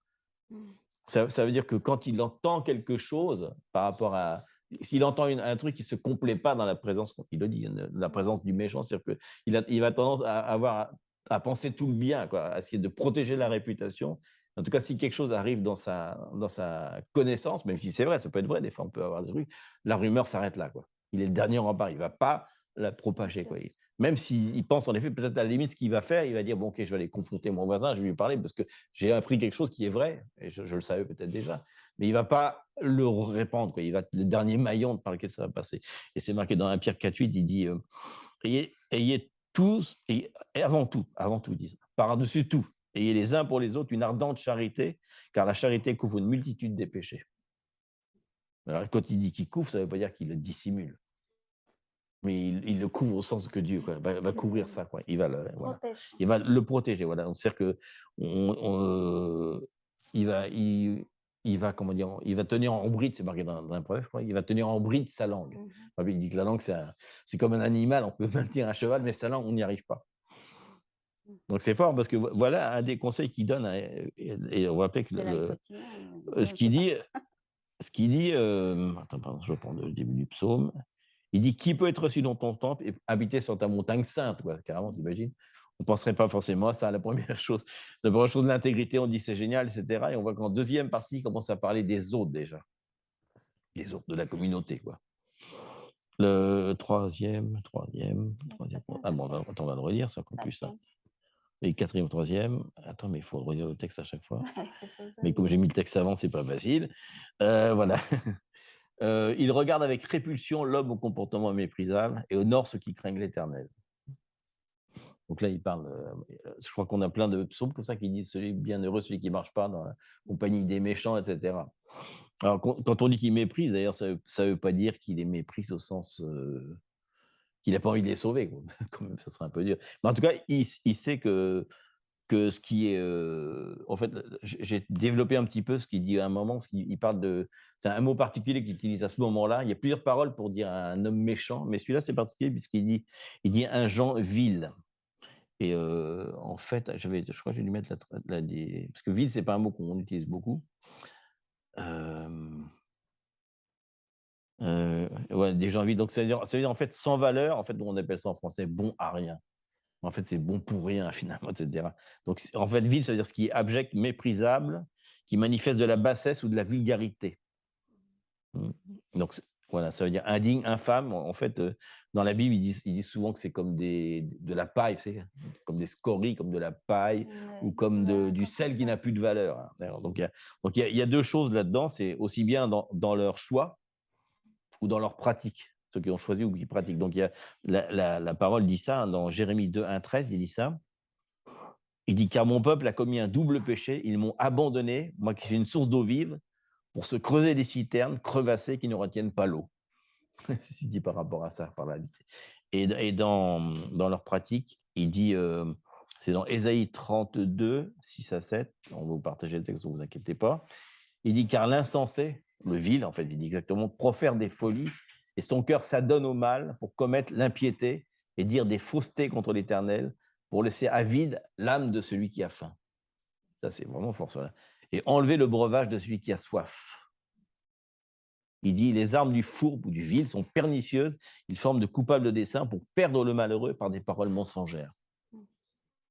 Ça veut dire que quand il entend quelque chose par rapport à. S'il entend un truc qui ne se complaît pas dans la présence, il le dit, la présence du méchant, c'est-à-dire qu'il va tendance à penser tout le bien, quoi, à essayer de protéger la réputation. En tout cas, si quelque chose arrive dans sa connaissance, même si c'est vrai, ça peut être vrai, des fois on peut avoir des trucs, la rumeur s'arrête là, quoi. Il est le dernier rempart, il ne va pas la propager, quoi. Même s'il pense en effet, peut-être à la limite, ce qu'il va faire, il va dire, bon, ok, je vais aller confronter mon voisin, je vais lui parler parce que j'ai appris quelque chose qui est vrai, et je le savais peut-être déjà, mais il ne va pas le répandre, quoi. Il va être le dernier maillon par lequel ça va passer. Et c'est marqué dans 1 Pierre 4,8, il dit, ayez tous, et avant tout, il dit ça, par-dessus tout, ayez les uns pour les autres une ardente charité, car la charité couvre une multitude des péchés. Alors, quand il dit qu'il couvre, ça ne veut pas dire qu'il le dissimule. Mais il le couvre au sens que Dieu va couvrir ça, quoi. Il va le protéger. Voilà. On sait que il va comment dire, il va tenir en bride, c'est marqué dans un proverbe, il va tenir en bride sa langue. Il dit que la langue, c'est comme un animal, on peut maintenir un cheval, mais sa langue, on n'y arrive pas. Donc c'est fort parce que voilà un des conseils qu'il donne, et on va rappeler que ce qu'il dit, attends, pardon, je reprends le début du psaume. Il dit, qui peut être reçu dans ton temple et habiter sur ta montagne sainte, quoi, carrément, t'imagines? On ne penserait pas forcément à ça, la première chose. La première chose, l'intégrité, on dit c'est génial, etc. Et on voit qu'en deuxième partie, il commence à parler des autres déjà. Les autres de la communauté, quoi. Le troisième. Ah bon, attends, on va le relire, ça encore plus ça. Et quatrième, troisième. Attends, mais il faut relire le texte à chaque fois. Mais comme j'ai mis le texte avant, c'est pas facile. Voilà. Il regarde avec répulsion l'homme au comportement méprisable et honore ceux qui craignent l'Éternel. Donc là, il parle, je crois qu'on a plein de psaumes comme ça qui disent celui bienheureux, celui qui ne marche pas dans la compagnie des méchants, etc. Alors, quand on dit qu'il méprise, d'ailleurs, ça ne veut pas dire qu'il les méprise au sens qu'il n'a pas envie de les sauver. Quand même, ça serait un peu dur. Mais en tout cas, il sait que ce qui est. En fait, j'ai développé un petit peu ce qu'il dit à un moment, il parle de. C'est un mot particulier qu'il utilise à ce moment-là. Il y a plusieurs paroles pour dire un homme méchant, mais celui-là, c'est particulier puisqu'il dit un gens vil. Et en fait, je crois que j'ai dû mettre parce que vil, c'est pas un mot qu'on utilise beaucoup. Ouais, des gens vils. Donc, ça veut dire en fait sans valeur. En fait, on appelle ça en français bon à rien. En fait, c'est bon pour rien, finalement, etc. Donc, en fait, vil, ça veut dire ce qui est abject, méprisable, qui manifeste de la bassesse ou de la vulgarité. Donc, voilà, ça veut dire indigne, infâme. En fait, dans la Bible, ils disent souvent que c'est comme de la paille, c'est comme des scories, comme de la paille, ou comme du sel qui n'a plus de valeur. Donc, il y a deux choses là-dedans. C'est aussi bien dans leur choix ou dans leur pratique, ceux qui ont choisi ou qui pratiquent. Donc, il y a, la parole dit ça, dans Jérémie 2, 1, 13, il dit ça. Il dit, car mon peuple a commis un double péché, ils m'ont abandonné, moi qui suis une source d'eau vive, pour se creuser des citernes crevassées qui ne retiennent pas l'eau. C'est ce qu'il dit par rapport à ça, par la vie. Et dans leur pratique, il dit, c'est dans Ésaïe 32, 6 à 7, on va vous partager le texte, ne vous inquiétez pas. Il dit, car l'insensé, le vil, en fait, il dit exactement, profère des folies, et son cœur s'adonne au mal pour commettre l'impiété et dire des faussetés contre l'Éternel, pour laisser avide l'âme de celui qui a faim. Ça, c'est vraiment fort, ça. Et enlever le breuvage de celui qui a soif. Il dit, les armes du fourbe ou du vil sont pernicieuses, ils forment de coupables desseins pour perdre le malheureux par des paroles mensongères.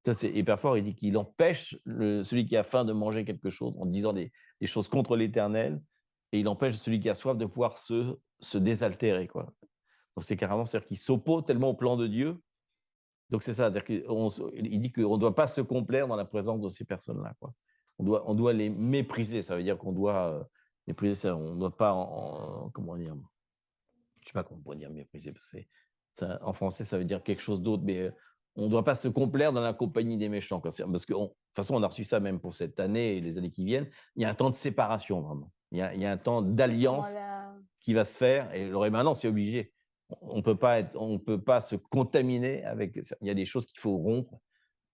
Ça, c'est hyper fort. Il dit qu'il empêche celui qui a faim de manger quelque chose en disant des choses contre l'Éternel, et il empêche celui qui a soif de pouvoir se désaltérer, quoi. Donc, c'est carrément, c'est-à-dire qu'il s'oppose tellement au plan de Dieu. Donc, c'est ça. Il dit qu'on ne doit pas se complaire dans la présence de ces personnes-là, quoi. On doit les mépriser. Ça veut dire qu'on doit mépriser ça. On ne doit pas, comment dire, je ne sais pas comment on pourrait dire mépriser, parce que en français, ça veut dire quelque chose d'autre, mais on ne doit pas se complaire dans la compagnie des méchants, quoi. Parce que, de toute façon, on a reçu ça même pour cette année et les années qui viennent. Il y a un temps de séparation, vraiment. Il y a un temps Comment d'alliance la... qui va se faire. Et le rémanent, c'est obligé. On peut pas se contaminer avec. Il y a des choses qu'il faut rompre,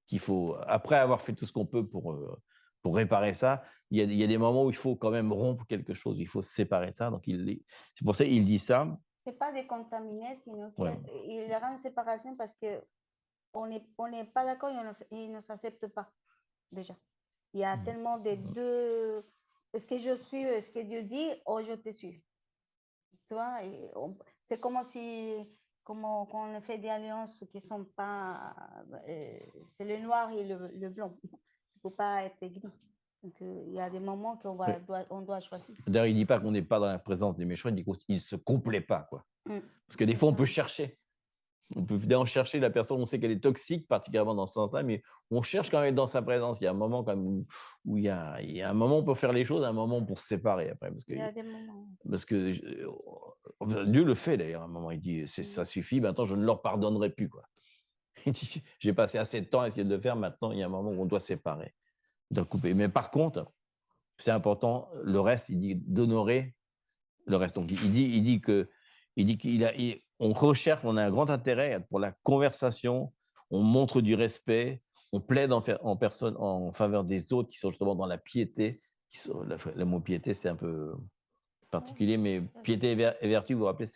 qu'il faut, après avoir fait tout ce qu'on peut pour réparer ça, il y a des moments où il faut quand même rompre quelque chose. Il faut se séparer de ça. Donc, c'est pour ça qu'il dit ça. C'est pas décontaminé, sinon qu'il Ouais. y aura une séparation parce que on n'est pas d'accord, ils ne s'acceptent pas déjà. Il y a tellement de deux. Est-ce que je suis ce que Dieu dit ou je te suis? Tu vois, c'est comme si, comme quand on fait des alliances qui sont pas. C'est le noir et le blanc. Il ne faut pas être gris. Donc, il y a des moments qu'on Ouais. on doit choisir. D'ailleurs, il ne dit pas qu'on n'est pas dans la présence des méchants, il dit qu'il ne se complaît pas, quoi. Parce que des fois, on peut chercher. On peut finalement chercher la personne, on sait qu'elle est toxique, particulièrement dans ce sens-là, mais on cherche quand même dans sa présence. Il y a un moment quand même où il y a un moment pour faire les choses, un moment pour se séparer après. Il y a des moments. Parce que Dieu le fait d'ailleurs à un moment, il dit ça suffit, maintenant je ne leur pardonnerai plus, quoi. Il dit, j'ai passé assez de temps à essayer de le faire, maintenant il y a un moment où on doit séparer, on doit couper. Mais par contre, c'est important, le reste, il dit d'honorer le reste. Donc il dit on recherche, on a un grand intérêt pour la conversation, on montre du respect, on plaide en faveur des autres qui sont justement dans la piété. Le mot piété, c'est un peu particulier, mais piété et vertu, vous vous rappelez,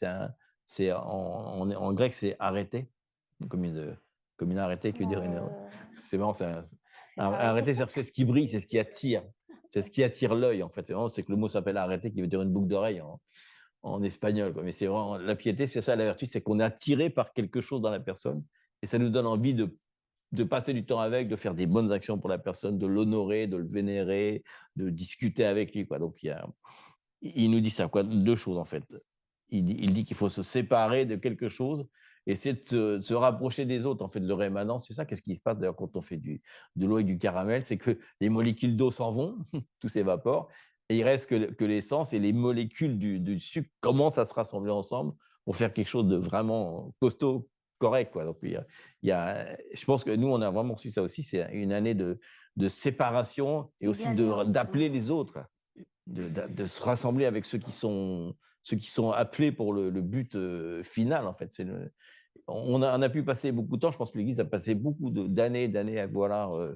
en grec, c'est arrêté, comme une arrêté qui veut dire c'est marrant, arrêté, c'est ce qui brille, c'est ce qui attire. C'est ce qui attire l'œil, en fait. C'est que le mot s'appelle arrêté, qui veut dire une boucle d'oreille en espagnol, quoi. Mais c'est vraiment la piété, c'est ça, la vertu, c'est qu'on est attiré par quelque chose dans la personne et ça nous donne envie de passer du temps avec, de faire des bonnes actions pour la personne, de l'honorer, de le vénérer, de discuter avec lui, quoi. Donc, il nous dit ça, quoi, deux choses, en fait. Il dit qu'il faut se séparer de quelque chose, essayer de se rapprocher des autres, en fait, le rémanent, c'est ça. Qu'est-ce qui se passe, d'ailleurs, quand on fait de l'eau et du caramel? C'est que les molécules d'eau s'en vont, tout s'évapore, et il reste que l'essence et les molécules du sucre commencent à se rassembler ensemble pour faire quelque chose de vraiment costaud, correct, quoi. Donc, je pense que nous, on a vraiment su ça aussi, c'est une année de séparation et aussi d'appeler les autres, quoi. De se rassembler avec ceux qui sont appelés pour le but final, en fait. On a pu passer beaucoup de temps, je pense que l'Église a passé beaucoup d'années à vouloir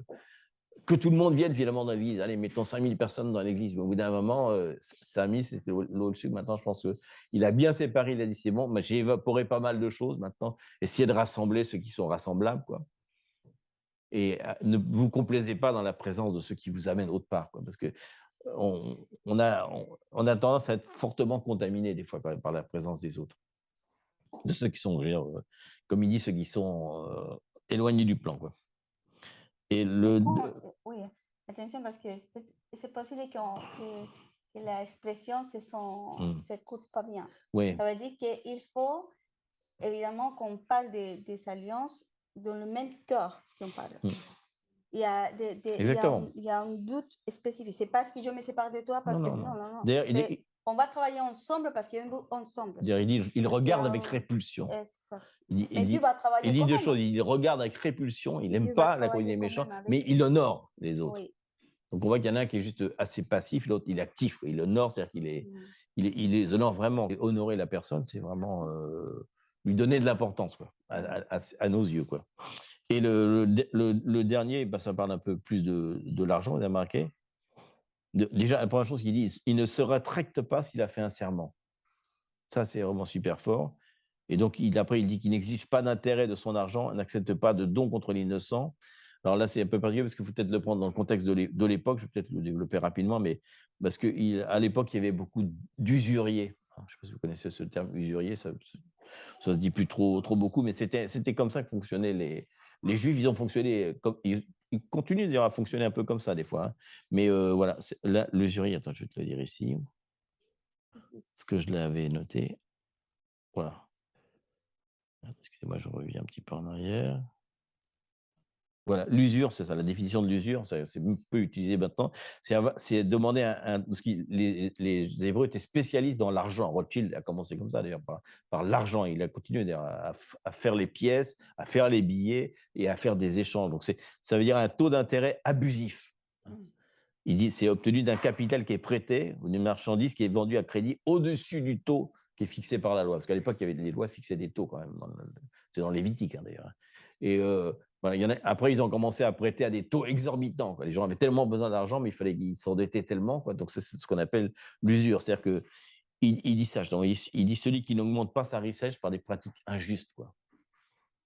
que tout le monde vienne finalement dans l'Église. Allez, mettons 5000 personnes dans l'Église. Mais au bout d'un moment, 5000, c'était l'eau au-dessus. Maintenant, je pense qu'il a bien séparé, il a dit c'est bon, j'ai évaporé pas mal de choses. Maintenant, essayez de rassembler ceux qui sont rassemblables, quoi. Et ne vous complaisez pas dans la présence de ceux qui vous amènent autre part, quoi, parce que on a tendance à être fortement contaminé des fois par la présence des autres, de ceux qui sont, je veux dire, comme il dit, ceux qui sont éloignés du plan, quoi. Et oui, attention parce que c'est possible que l'expression s'écoute pas bien. Oui. Ça veut dire qu'il faut évidemment qu'on parle des alliances dans le même cœur, ce qu'on parle. Il y a il y a un doute spécifique. C'est pas ce que je me sépare de toi parce que non. D'ailleurs, on va travailler ensemble parce qu'il y a un but ensemble. Il regarde avec répulsion. Dieu va travailler. Il dit deux choses. Il regarde avec répulsion. Il n'aime pas la compagnie des méchants, mais il honore les autres. Oui. Donc on voit qu'il y en a un qui est juste assez passif, l'autre il est actif. Il honore, c'est-à-dire il les honore vraiment. Et honorer la personne, c'est vraiment lui donner de l'importance, quoi, à nos yeux, quoi. Et le dernier, ça parle un peu plus de l'argent, vous avez remarqué. Déjà, la première chose qu'il dit, il ne se rétracte pas s'il a fait un serment. Ça, c'est vraiment super fort. Et donc, après, il dit qu'il n'exige pas d'intérêt de son argent, n'accepte pas de don contre l'innocent. Alors là, c'est un peu particulier parce qu'il faut peut-être le prendre dans le contexte de l'époque. Je vais peut-être le développer rapidement, mais parce qu'à l'époque, il y avait beaucoup d'usuriers. Je ne sais pas si vous connaissez ce terme usurier, ça se dit plus trop beaucoup, mais c'était comme ça que fonctionnaient les Juifs. Ils ont fonctionné comme ils continuent d'ailleurs à fonctionner un peu comme ça des fois, hein. Mais voilà, là, l'usurier. Attends, je vais te le dire ici, ce que je l'avais noté. Voilà. Excusez-moi, je reviens un petit peu en arrière. Voilà, l'usure, c'est ça, la définition de l'usure, c'est peu utilisé maintenant. C'est demander parce que les Hébreux étaient spécialistes dans l'argent. Rothschild a commencé comme ça, d'ailleurs, par l'argent. Il a continué d'ailleurs à faire les pièces, à faire les billets et à faire des échanges. Donc, ça veut dire un taux d'intérêt abusif. Il dit c'est obtenu d'un capital qui est prêté ou d'une marchandise qui est vendue à crédit au-dessus du taux qui est fixé par la loi. Parce qu'à l'époque, il y avait des lois fixaient des taux quand même. C'est dans Lévitique, hein, d'ailleurs. Et voilà, après, ils ont commencé à prêter à des taux exorbitants, quoi. Les gens avaient tellement besoin d'argent, mais il fallait qu'ils s'endettaient tellement, quoi. Donc, c'est ce qu'on appelle l'usure. C'est-à-dire qu'il dit ça. Donc, il dit celui qui n'augmente pas sa richesse par des pratiques injustes, quoi.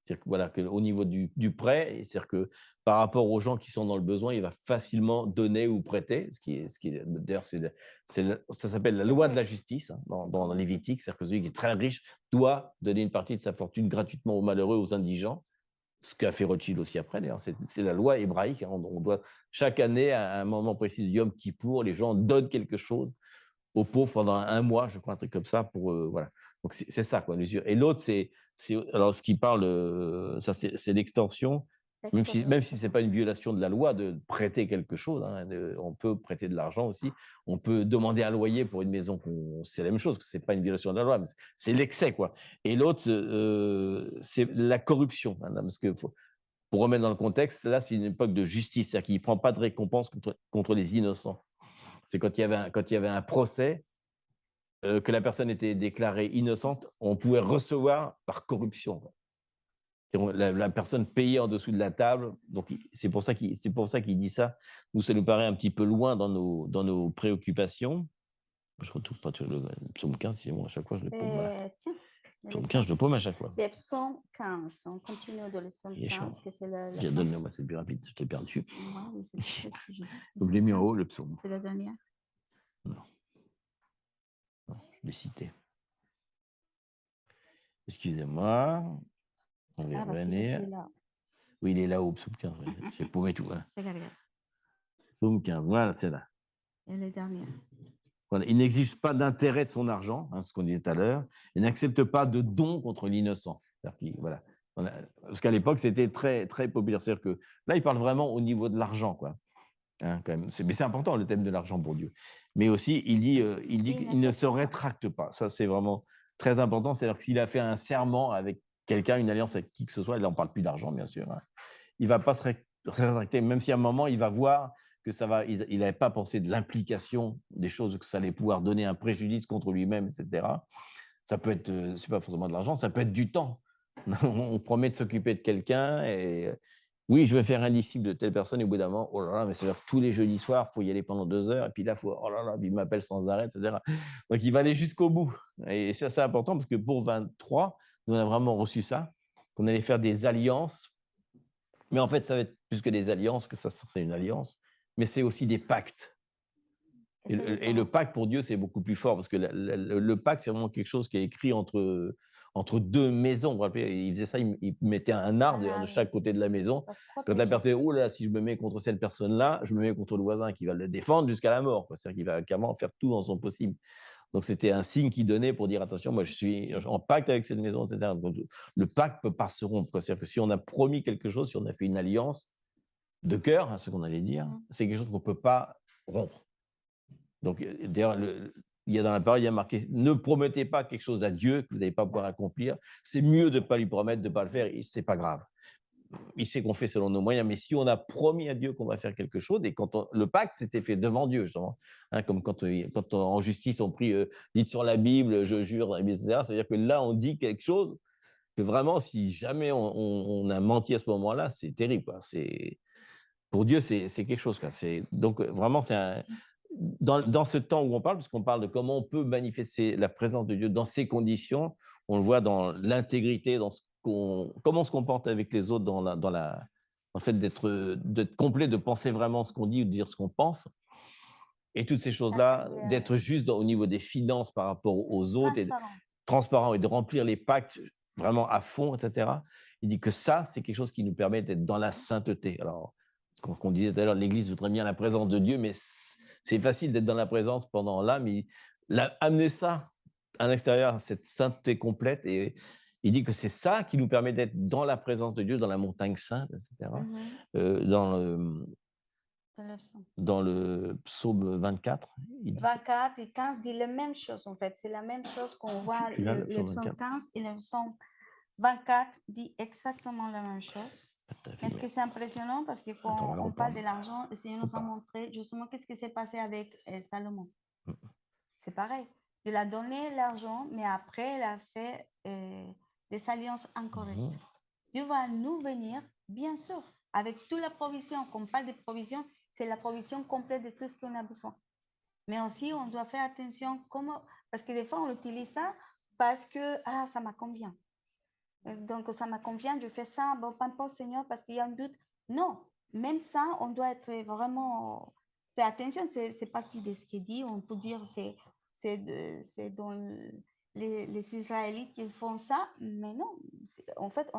C'est-à-dire que, voilà, qu'au niveau du prêt, c'est-à-dire que par rapport aux gens qui sont dans le besoin, il va facilement donner ou prêter, d'ailleurs, ça s'appelle la loi de la justice, hein, dans Lévitique, c'est-à-dire que celui qui est très riche doit donner une partie de sa fortune gratuitement aux malheureux, aux indigents, ce qu'a fait Rothschild aussi après, d'ailleurs, c'est la loi hébraïque, hein, on doit, chaque année, à un moment précis du Yom Kippour, les gens donnent quelque chose aux pauvres pendant un mois, je crois, un truc comme ça, pour, voilà. Donc, c'est ça, quoi, l'usure. Et l'autre, alors, ce qui parle, ça, c'est l'extorsion, même si ce n'est pas une violation de la loi de prêter quelque chose, hein, on peut prêter de l'argent aussi, on peut demander un loyer pour une maison, c'est la même chose, ce n'est pas une violation de la loi, mais c'est l'excès, quoi. Et l'autre, c'est la corruption, hein, parce que pour remettre dans le contexte, là, c'est une époque de justice, c'est-à-dire qu'il ne prend pas de récompense contre les innocents. C'est quand il y avait un procès, que la personne était déclarée innocente, on pouvait recevoir par corruption. La personne payait en dessous de la table, donc c'est pour ça qu'il dit ça. Nous, ça nous paraît un petit peu loin dans nos préoccupations. Je ne retrouve pas le psaume 15, c'est bon, à chaque fois je le paume. Voilà. Tiens, Psaume 15, je le paume à chaque fois. Le psaume 15, on continue de le psaume 15. Que c'est donne-le-moi, c'est plus rapide, je t'ai perdu. Ouais, c'est ce que j'ai. Je l'ai mis en haut, le psaume. C'est la dernière. Non, je l'ai cité. Excusez-moi. On va revenir. Oui, il est là-haut, psaume 15. J'ai paumé tout. Hein. Regarde. Psaume 15, voilà, c'est là. Et la dernière. Voilà. Il n'exige pas d'intérêt de son argent, hein, ce qu'on disait tout à l'heure. Il n'accepte pas de don contre l'innocent. Voilà. Parce qu'à l'époque, c'était très, très populaire. C'est-à-dire que là, il parle vraiment au niveau de l'argent, quoi. Hein, quand même. Mais c'est important, le thème de l'argent pour Dieu. Mais aussi, il dit qu'il ne se rétracte pas. Ça, c'est vraiment très important. C'est-à-dire que s'il a fait un serment avec quelqu'un, une alliance avec qui que ce soit, là, on ne parle plus d'argent, bien sûr, hein, il ne va pas se rétracter, même si à un moment, il va voir que ça va, il n'avait pas pensé de l'implication des choses, que ça allait pouvoir donner un préjudice contre lui-même, etc. Ça peut être, c'est pas forcément de l'argent, ça peut être du temps. On promet de s'occuper de quelqu'un et oui, je vais faire un disciple de telle personne et au bout d'un moment, oh là là, mais c'est-à-dire tous les jeudis soirs, il faut y aller pendant 2 heures et puis là, oh là là, il m'appelle sans arrêt, etc. Donc, il va aller jusqu'au bout. Et ça, c'est important parce que pour 23, nous, on a vraiment reçu ça, qu'on allait faire des alliances. Mais en fait, ça va être plus que des alliances, que ça, c'est une alliance, mais c'est aussi des pactes. Et le pacte, pour Dieu, c'est beaucoup plus fort parce que le pacte, c'est vraiment quelque chose qui est écrit entre 2 maisons. Vous vous rappelez, il faisait ça, il mettait un arbre de chaque côté de la maison. Quand la personne, oh là, si je me mets contre cette personne-là, je me mets contre le voisin qui va le défendre jusqu'à la mort. C'est-à-dire qu'il va carrément faire tout en son possible. Donc, c'était un signe qu'il donnait pour dire attention, moi, je suis en pacte avec cette maison, etc. Donc, le pacte ne peut pas se rompre. C'est-à-dire que si on a promis quelque chose, si on a fait une alliance de cœur, hein, ce qu'on allait dire, c'est quelque chose qu'on ne peut pas rompre. Donc, d'ailleurs, il y a dans la parole, il y a marqué ne promettez pas quelque chose à Dieu que vous n'allez pas pouvoir accomplir. C'est mieux de ne pas lui promettre, de ne pas le faire, et ce n'est pas grave. Il sait qu'on fait selon nos moyens, mais si on a promis à Dieu qu'on va faire quelque chose, et quand le pacte s'était fait devant Dieu, justement, hein, comme quand en justice on prie, dites sur la Bible, je jure, etc. C'est-à-dire que là, on dit quelque chose que vraiment, si jamais on a menti à ce moment-là, c'est terrible, quoi. Pour Dieu, c'est quelque chose, quoi. Donc, vraiment, dans ce temps où on parle, parce qu'on parle de comment on peut manifester la présence de Dieu dans ces conditions, on le voit dans l'intégrité, comment on se comporte avec les autres, en fait, d'être complet, de penser vraiment ce qu'on dit ou de dire ce qu'on pense. Et toutes ces choses-là, d'être juste au niveau des finances par rapport aux autres, et transparent, et de remplir les pactes vraiment à fond, etc. Il dit que ça, c'est quelque chose qui nous permet d'être dans la sainteté. Alors, qu'on disait tout à l'heure, l'Église voudrait bien la présence de Dieu, mais c'est facile d'être dans la présence pendant là, mais amener ça à l'extérieur, cette sainteté complète, et Il dit que c'est ça qui nous permet d'être dans la présence de Dieu, dans la montagne sainte, etc. Dans le psaume 24, il dit, 24 et 15 dit la même chose en fait. C'est la même chose qu'on voit. Le psaume 15 et le psaume 24 dit exactement la même chose. Est-ce que c'est impressionnant parce que quand on parle de l'argent, le Seigneur nous a montré justement qu'est-ce qui s'est passé avec Salomon. C'est pareil. Il a donné l'argent, mais après, il a fait des alliances incorrectes. Dieu va nous venir, bien sûr, avec toute la provision. Quand on parle de provision, c'est la provision complète de tout ce qu'on a besoin. Mais aussi, on doit faire attention, parce que des fois, on utilise ça parce que ça m'a convient. Donc, ça m'a convient, je fais ça, bon, pas importe, Seigneur, parce qu'il y a un doute. Non, même ça, on doit être vraiment... Faire attention, c'est partie de ce qu'il dit. On peut dire c'est dans les Israélites qui font ça, mais non. En fait,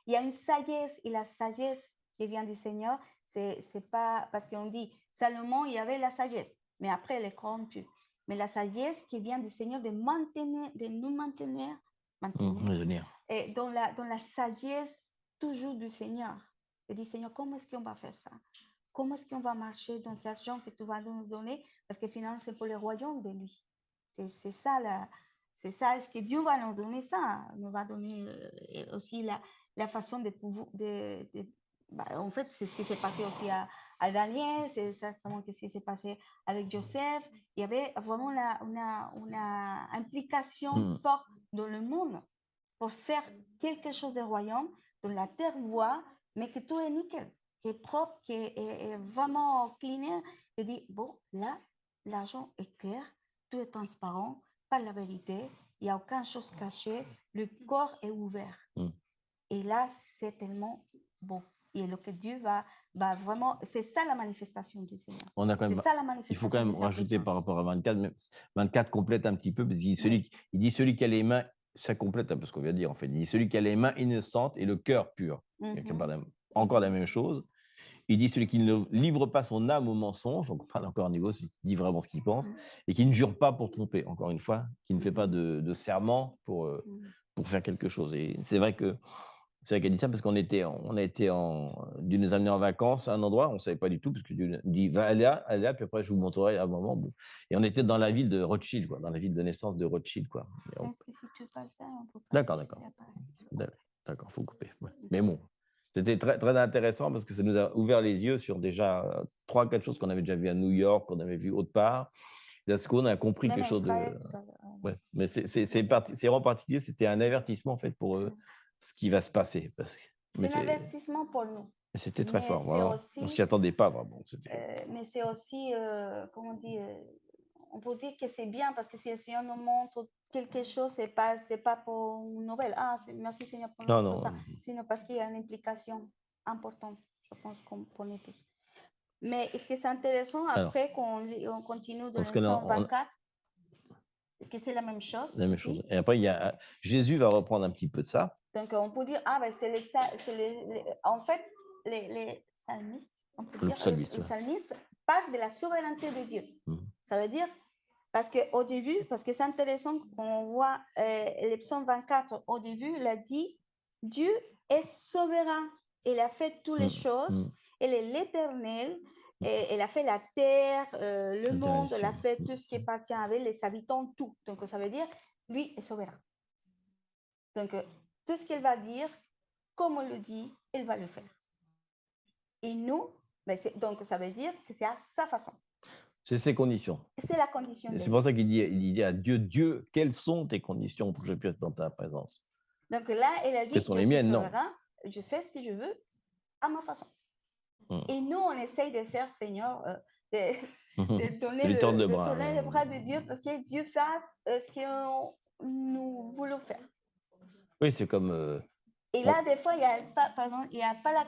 il y a une sagesse, et la sagesse qui vient du Seigneur, c'est pas... Parce qu'on dit, Salomon, il y avait la sagesse, mais après, elle est corrompue. Mais la sagesse qui vient du Seigneur de nous maintenir et dans la sagesse toujours du Seigneur. Et dit, Seigneur, comment est-ce qu'on va faire ça? Comment est-ce qu'on va marcher dans cette argent que tu vas nous donner? Parce que finalement, c'est pour le royaume de lui. C'est ça, est-ce que Dieu va nous donner ça? Nous va donner aussi la façon de pouvoir... en fait, c'est ce qui s'est passé aussi à Daniel, c'est exactement ce qui s'est passé avec Joseph. Il y avait vraiment une implication forte dans le monde pour faire quelque chose de royaume, dans la terre voit, mais que tout est nickel, qui est propre, qui est vraiment clean. Et dit, bon, là, l'argent est clair, tout est transparent, pas la vérité, il n'y a aucune chose cachée, le corps est ouvert. Et là, c'est tellement beau. Et le que Dieu va vraiment, c'est ça la manifestation du Seigneur. Il faut quand même rajouter par rapport à 24, mais 24 complète un petit peu, parce qu'il dit celui qui a les mains, ça complète un peu ce qu'on vient de dire en fait. Il dit celui qui a les mains innocentes et le cœur pur. Encore la même chose. Il dit celui qui ne livre pas son âme au mensonge, donc on parle encore un niveau, celui qui dit vraiment ce qu'il pense, et qui ne jure pas pour tromper, encore une fois, qui ne fait pas de serment pour faire quelque chose. Et c'est vrai qu'elle dit ça parce qu'on a été Dieu nous a amenés en vacances à un endroit, on ne savait pas du tout, parce que Dieu dit va aller là, puis après je vous montrerai à un moment. Bon. Et on était dans la ville de Rothschild, quoi, dans la ville de naissance de Rothschild. Quoi. Est-ce que si tu parles ça, on peut pas... D'accord, il faut couper. Ouais. Mais bon, c'était très, très intéressant parce que ça nous a ouvert les yeux sur déjà 3-4 choses qu'on avait déjà vues à New York, qu'on avait vues autre part. Là, ce qu'on a compris Même quelque chose Israël, de... Ouais. Mais c'est vraiment particulier, c'était un avertissement en fait pour eux, ce qui va se passer. C'est un avertissement pour nous. Mais c'était très fort, vraiment. On ne s'y attendait pas vraiment. Mais c'est aussi, comment dire, on peut dire que c'est bien parce que si le Seigneur nous montre quelque chose, c'est pas pour une nouvelle. Merci Seigneur pour nous montrer ça. Sinon parce qu'il y a une implication importante, je pense, pour nous tous. Mais est-ce que c'est intéressant après qu'on continue dans le psaume 24? Que c'est la même chose. La même chose. Et après, Jésus va reprendre un petit peu de ça. Donc, on peut dire, en fait, les psalmistes, on peut dire, les psalmistes parlent de la souveraineté de Dieu. Ça veut dire, parce qu'au début, parce que c'est intéressant, on voit le psaume 24, au début, il a dit, Dieu est souverain. Il a fait toutes les choses. Il est l'Éternel. Et il a fait la terre, le monde, il a fait tout ce qui appartient avec les habitants, tout. Donc, ça veut dire, lui est souverain. Donc, tout ce qu'il va dire, comme on le dit, il va le faire. Et nous, donc ça veut dire que c'est à sa façon. C'est ses conditions. C'est la condition. C'est pour ça qu'il dit à Dieu, Dieu, quelles sont tes conditions pour que je puisse être dans ta présence? Donc là, il a dit, quelles sont les miennes? Non. Je fais ce que je veux à ma façon. Et nous, on essaye de faire, Seigneur, de donner le bras de Dieu pour que Dieu fasse ce que nous voulons faire. Oui, c'est comme... Et là, des fois, il n'y a pas la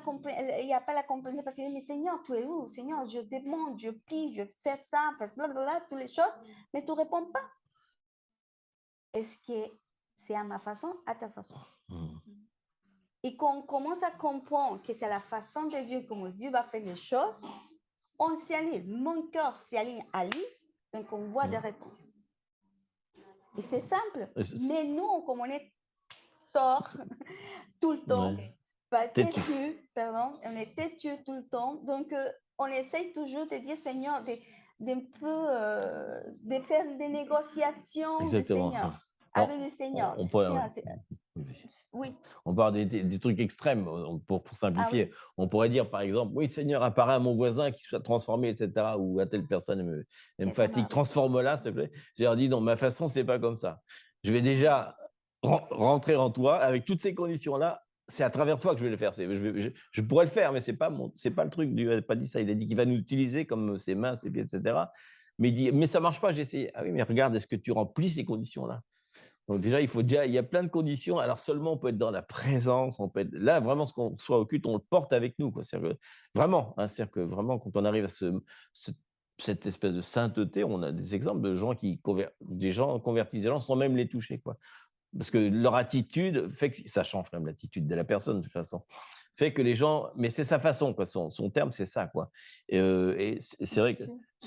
compréhension parce qu'il dit, mais Seigneur, tu es où? Seigneur, je demande, je prie, je fais ça, blablabla, toutes les choses, mais tu ne réponds pas. Est-ce que c'est à ma façon, à ta façon? Et quand on commence à comprendre que c'est la façon de Dieu, comment Dieu va faire les choses, on s'y aligne. Mon cœur s'y aligne à lui, donc on voit des réponses. Et c'est simple. Mais nous, comme on est tort tout le temps. Ouais. Pas têtu, pardon, on est têtu tout le temps. Donc, on essaye toujours de dire, Seigneur, de faire des négociations du Exactement. Seigneur, Non, avec le Seigneur. on peut, Seigneur, oui. oui. On parle des trucs extrêmes pour simplifier. Ah, oui. On pourrait dire, par exemple, oui, Seigneur, apparaît à mon voisin qui soit transformé, etc. Ou à telle personne, elle me fatigue, transforme-la, s'il te plaît. Je leur dis, non, ma façon, c'est pas comme ça. Je vais déjà rentrer en toi avec toutes ces conditions-là. C'est à travers toi que je vais le faire. Je pourrais le faire, mais c'est pas le truc. Il n'a pas dit ça. Il a dit qu'il va nous utiliser comme ses mains, ses pieds, etc. Mais il dit, mais ça marche pas, j'ai essayé. Ah oui, mais regarde, est-ce que tu remplis ces conditions-là? Donc déjà, il y a plein de conditions. Alors seulement, on peut être dans la présence, on peut être là, vraiment, ce qu'on reçoit au culte, on le porte avec nous, quoi. C'est-à-dire que, vraiment, hein, c'est-à-dire que vraiment, quand on arrive à cette espèce de sainteté, on a des exemples de gens qui convertissent des gens sans même les toucher, quoi. Parce que leur attitude fait que ça change quand même l'attitude de la personne, de toute façon. Fait que les gens, mais c'est sa façon, quoi. Son terme, c'est ça, quoi. Et c'est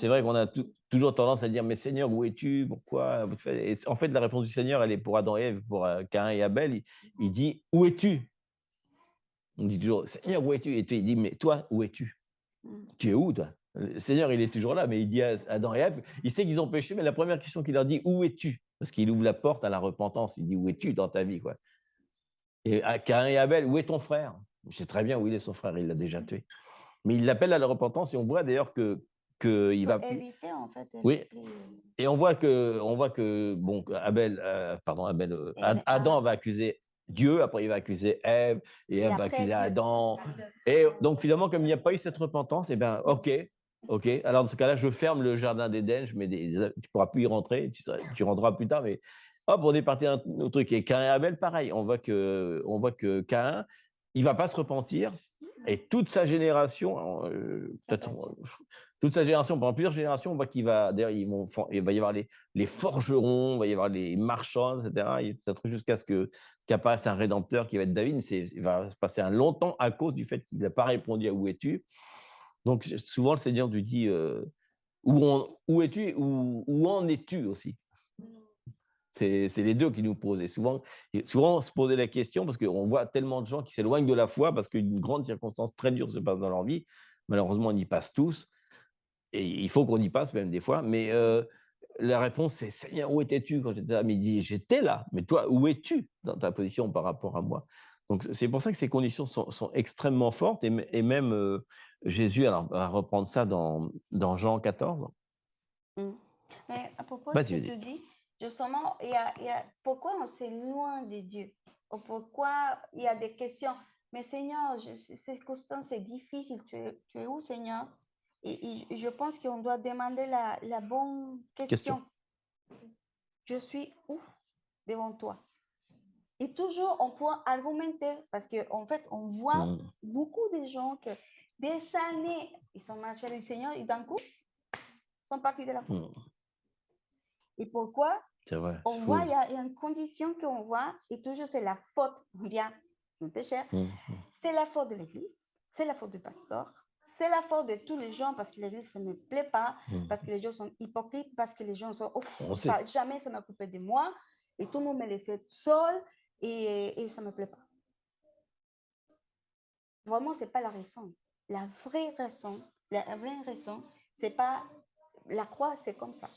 vrai qu'on a toujours tendance à dire, mais Seigneur, où es-tu? Pourquoi? Et en fait, la réponse du Seigneur, elle est pour Adam et Ève, pour Caïn et Abel. Il dit, où es-tu? On dit toujours, Seigneur, où es-tu? Et il dit, mais toi, où es-tu? Tu es où, toi? Le Seigneur, il est toujours là, mais il dit à Adam et Ève, il sait qu'ils ont péché, mais la première question qu'il leur dit, où es-tu? Parce qu'il ouvre la porte à la repentance. Il dit, où es-tu dans ta vie, quoi? Et à Caïn et Abel, où est ton frère? Je sais très bien où il est, son frère, il l'a déjà tué. Mais il l'appelle à la repentance et on voit d'ailleurs que il va éviter, en fait, oui, et on voit que bon, Adam va accuser Dieu, après il va accuser Ève, et Ève va accuser Adam. Et donc finalement, comme il n'y a pas eu cette repentance, eh bien, ok. Alors dans ce cas-là, je ferme le jardin d'Éden, tu ne pourras plus y rentrer, tu rentreras plus tard, mais hop, on est parti d'un autre truc. Et Caïn et Abel, pareil, on voit que Caïn, il ne va pas se repentir, et toute sa génération, toute sa génération, pendant plusieurs générations, on voit qu'il va, d'ailleurs, il va y avoir les forgerons, il va y avoir les marchands, etc. Il y a tout un truc jusqu'à ce qu'apparaisse un rédempteur qui va être David, mais il va se passer un long temps à cause du fait qu'il n'a pas répondu à où es-tu. Donc souvent, le Seigneur lui dit où es-tu, où en es-tu aussi. C'est les deux qui nous posent. Et souvent, on se posait la question parce qu'on voit tellement de gens qui s'éloignent de la foi parce qu'une grande circonstance très dure se passe dans leur vie. Malheureusement, on y passe tous. Et il faut qu'on y passe même des fois. Mais la réponse, c'est Seigneur, où étais-tu quand j'étais là? Mais il dit, j'étais là. Mais toi, où es-tu dans ta position par rapport à moi? Donc, c'est pour ça que ces conditions sont extrêmement fortes. Et même Jésus, alors, va reprendre ça dans Jean 14. Mais à propos de ce Vas-y, que tu dis, justement, pourquoi on s'éloigne de Dieu? Ou pourquoi il y a des questions? Mais Seigneur, c'est constant, c'est difficile. Tu es où, Seigneur? Et je pense qu'on doit demander la bonne question. Je suis où devant toi? Et toujours, on peut argumenter parce qu'en fait, on voit beaucoup de gens que des années, ils sont marchés avec le Seigneur et d'un coup, ils sont partis de la foi. Et pourquoi? C'est vrai. On voit, il y a une condition qu'on voit, et toujours c'est la faute, bien, le péché. C'est la faute de l'Église, c'est la faute du pasteur, c'est la faute de tous les gens parce que l'Église ne me plaît pas, parce que les gens sont hypocrites, parce que les gens sont, jamais ça m'a coupé de moi, et tout le monde me laissait seul, et ça ne me plaît pas. Vraiment, ce n'est pas la raison. La vraie raison, c'est pas la croix, c'est comme ça.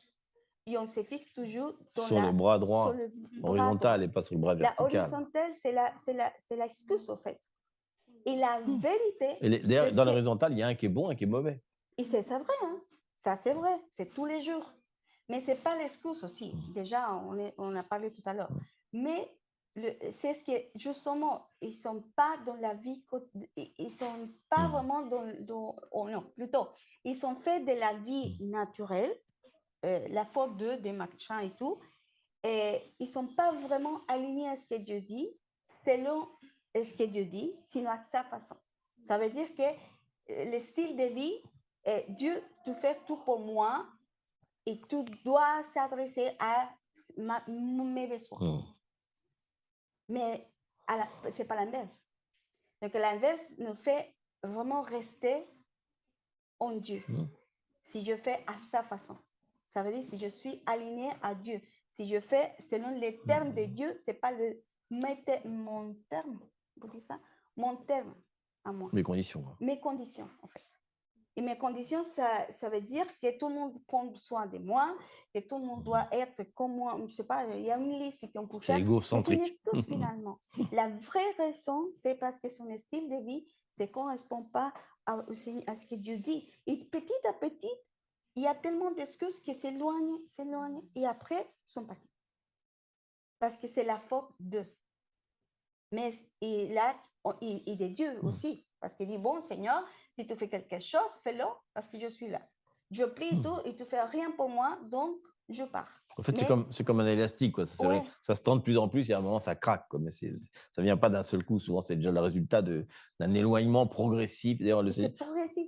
Et on se fixe toujours sur le bras droit, horizontal, et pas sur le bras vertical. La horizontale, c'est l'excuse, au fait. Et la vérité... D'ailleurs, dans l'horizontale, il y a un qui est bon et un qui est mauvais. Et c'est vrai, hein? Ça c'est vrai, c'est tous les jours. Mais ce n'est pas l'excuse aussi. Déjà, on a parlé tout à l'heure. Mais c'est ce que, justement, ils ne sont pas dans la vie, ils ne sont pas vraiment non, plutôt, ils sont faits de la vie naturelle, la faute des machins et tout, et ils ne sont pas vraiment alignés à ce que Dieu dit, selon ce que Dieu dit, sinon à sa façon. Ça veut dire que le style de vie, Dieu, tu fais tout pour moi et tu dois s'adresser à mes besoins. Mais ce n'est pas l'inverse. Donc l'inverse nous fait vraiment rester en Dieu. Si je fais à sa façon. Ça veut dire si je suis aligné à Dieu. Si je fais selon les termes de Dieu, ce n'est pas mon terme, vous dites ça? Mon terme à moi. Mes conditions. Mes conditions, en fait. Et mes conditions, ça veut dire que tout le monde prend soin de moi, que tout le monde doit être comme moi. Je ne sais pas, il y a une liste qu'on peut faire. C'est égocentrique. Mais c'est une excuse finalement. La vraie raison, c'est parce que son style de vie ne correspond pas à ce que Dieu dit. Et petit à petit, il y a tellement d'excuses qui s'éloignent, et après, ils sont partis. Parce que c'est la faute d'eux. Mais et là, il est Dieu aussi. Parce qu'il dit, bon, Seigneur, si tu fais quelque chose, fais-le parce que je suis là. Je prie tout et tu fais rien pour moi, donc je pars. En fait, c'est comme un élastique, quoi. Ouais. Ça se tend de plus en plus, et à un moment, ça craque, quoi. Mais ça ne vient pas d'un seul coup. Souvent, c'est déjà le résultat d'un éloignement progressif. D'ailleurs,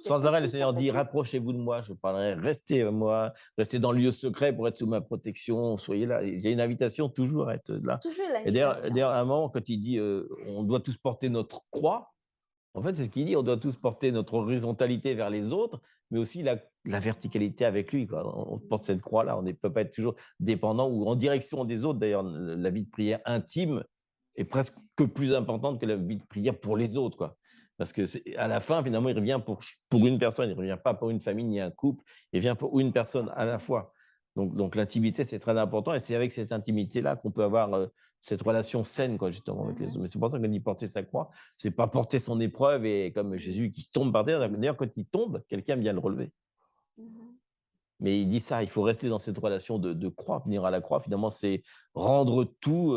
sans arrêt, le Seigneur dit, rapprochez-vous de moi, je parlerai, restez à moi, restez dans le lieu secret pour être sous ma protection, soyez là. Il y a une invitation toujours à être là. Toujours et d'ailleurs, à un moment, quand il dit, on doit tous porter notre croix, en fait, c'est ce qu'il dit, on doit tous porter notre horizontalité vers les autres, mais aussi la verticalité avec lui, quoi. On porte cette croix-là, on ne peut pas être toujours dépendant ou en direction des autres. D'ailleurs, la vie de prière intime est presque plus importante que la vie de prière pour les autres, quoi. Parce qu'à la fin, finalement, il revient pour une personne, il ne revient pas pour une famille ni un couple, il vient pour une personne à la fois. Donc l'intimité, c'est très important, et c'est avec cette intimité-là qu'on peut avoir cette relation saine, quoi, justement, avec les autres. Mais c'est pour ça qu'on dit porter sa croix, c'est pas porter son épreuve et comme Jésus qui tombe par terre. D'ailleurs, quand il tombe, quelqu'un vient le relever. Mais il dit ça, il faut rester dans cette relation de croix, venir à la croix. Finalement, c'est rendre tout,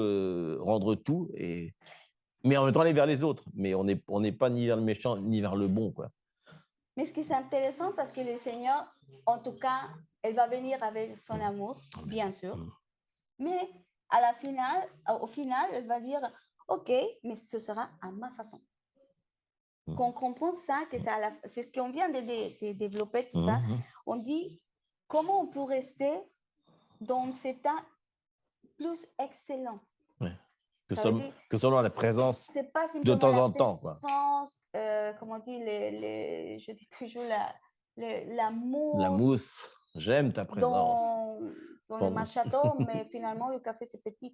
mais en même temps aller vers les autres. Mais on n'est pas ni vers le méchant ni vers le bon, quoi. Mais ce qui est intéressant, parce que le Seigneur, en tout cas, elle va venir avec son amour, bien sûr. Mais au final, elle va dire, OK, mais ce sera à ma façon. Qu'on comprend ça, que c'est ce qu'on vient de développer, tout ça. On dit, comment on peut rester dans cet état plus excellent? Que selon la présence de temps en temps. Comment on dit, je dis toujours la mousse. La mousse, j'aime ta présence. Dans le macchiato, mais finalement, le café, c'est petit.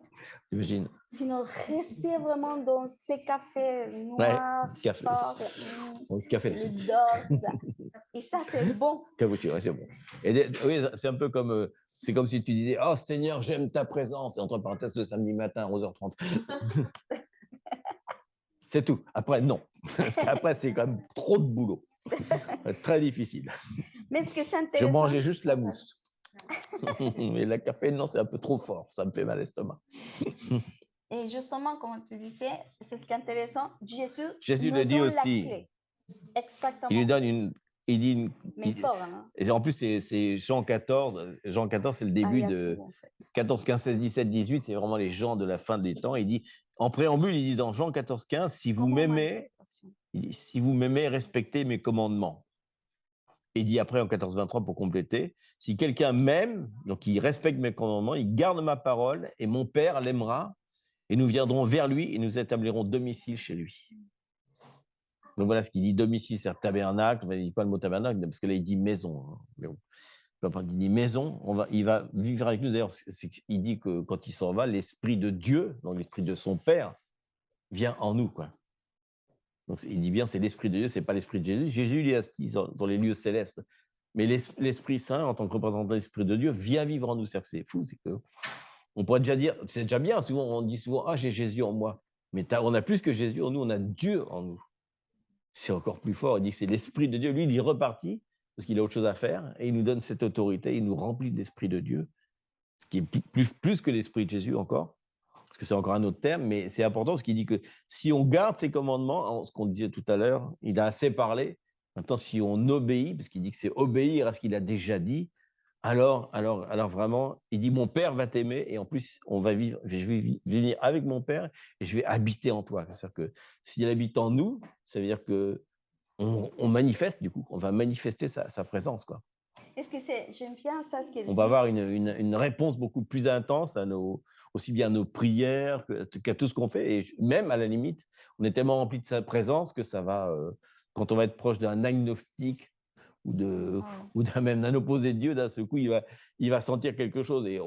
J'imagine. Sinon, rester vraiment dans ces cafés noirs, café. forts, Café. le dose. Et ça, c'est bon. Cappuccino, c'est bon. Et oui, c'est un peu comme... c'est comme si tu disais « Oh Seigneur, j'aime ta présence », et entre parenthèses, le samedi matin à 11h30. C'est tout. Après, non. Parce qu'après, c'est quand même trop de boulot. Très difficile. Mais ce que c'est intéressant... Je mangeais juste la mousse. Mais le café, non, c'est un peu trop fort. Ça me fait mal à l'estomac. Et justement, comme tu disais, c'est ce qui est intéressant. Jésus le dit aussi. Exactement. Il lui donne fort, hein? Et en plus, c'est Jean 14. Jean 14, c'est le début de 14, 15, 16, 17, 18. C'est vraiment les gens de la fin des temps. Il dit, en préambule, il dit dans Jean 14, 15, si vous m'aimez, respectez mes commandements. Et il dit après en 14, 23 pour compléter, si quelqu'un m'aime, donc il respecte mes commandements, il garde ma parole et mon Père l'aimera et nous viendrons vers lui et nous établirons domicile chez lui. Donc voilà ce qu'il dit, domicile, c'est tabernacle, il ne dit pas le mot tabernacle parce que là il dit maison. Hein. Mais bon, quand il dit maison, il va vivre avec nous. D'ailleurs, il dit que quand il s'en va, l'esprit de Dieu, donc l'esprit de son Père, vient en nous, quoi. Donc, il dit bien, c'est l'Esprit de Dieu, ce n'est pas l'Esprit de Jésus. Jésus, il est assis dans les lieux célestes. Mais l'Esprit Saint, en tant que représentant de l'Esprit de Dieu, vient vivre en nous. C'est fou, c'est que on pourrait déjà dire, c'est déjà bien, souvent, on dit souvent, ah, j'ai Jésus en moi. Mais on a plus que Jésus en nous, on a Dieu en nous. C'est encore plus fort, il dit que c'est l'Esprit de Dieu. Lui, il est reparti, parce qu'il a autre chose à faire, et il nous donne cette autorité, il nous remplit d'Esprit de Dieu, ce qui est plus que l'Esprit de Jésus encore. Parce que c'est encore un autre terme, mais c'est important parce qu'il dit que si on garde ses commandements, ce qu'on disait tout à l'heure, il a assez parlé. Maintenant, si on obéit, parce qu'il dit que c'est obéir à ce qu'il a déjà dit, alors vraiment, il dit mon Père va t'aimer et en plus, je vais venir avec mon Père et je vais habiter en toi. C'est-à-dire que s'il habite en nous, ça veut dire que on manifeste du coup, on va manifester sa présence, quoi. Est-ce que j'aime bien ça, ce qu'elle dit. On va avoir une réponse beaucoup plus intense aussi bien à nos prières qu'à tout ce qu'on fait. Et même, à la limite, on est tellement rempli de sa présence que ça va, quand on va être proche d'un agnostique ou même d'un opposé de Dieu, d'un seul coup, il va sentir quelque chose. Et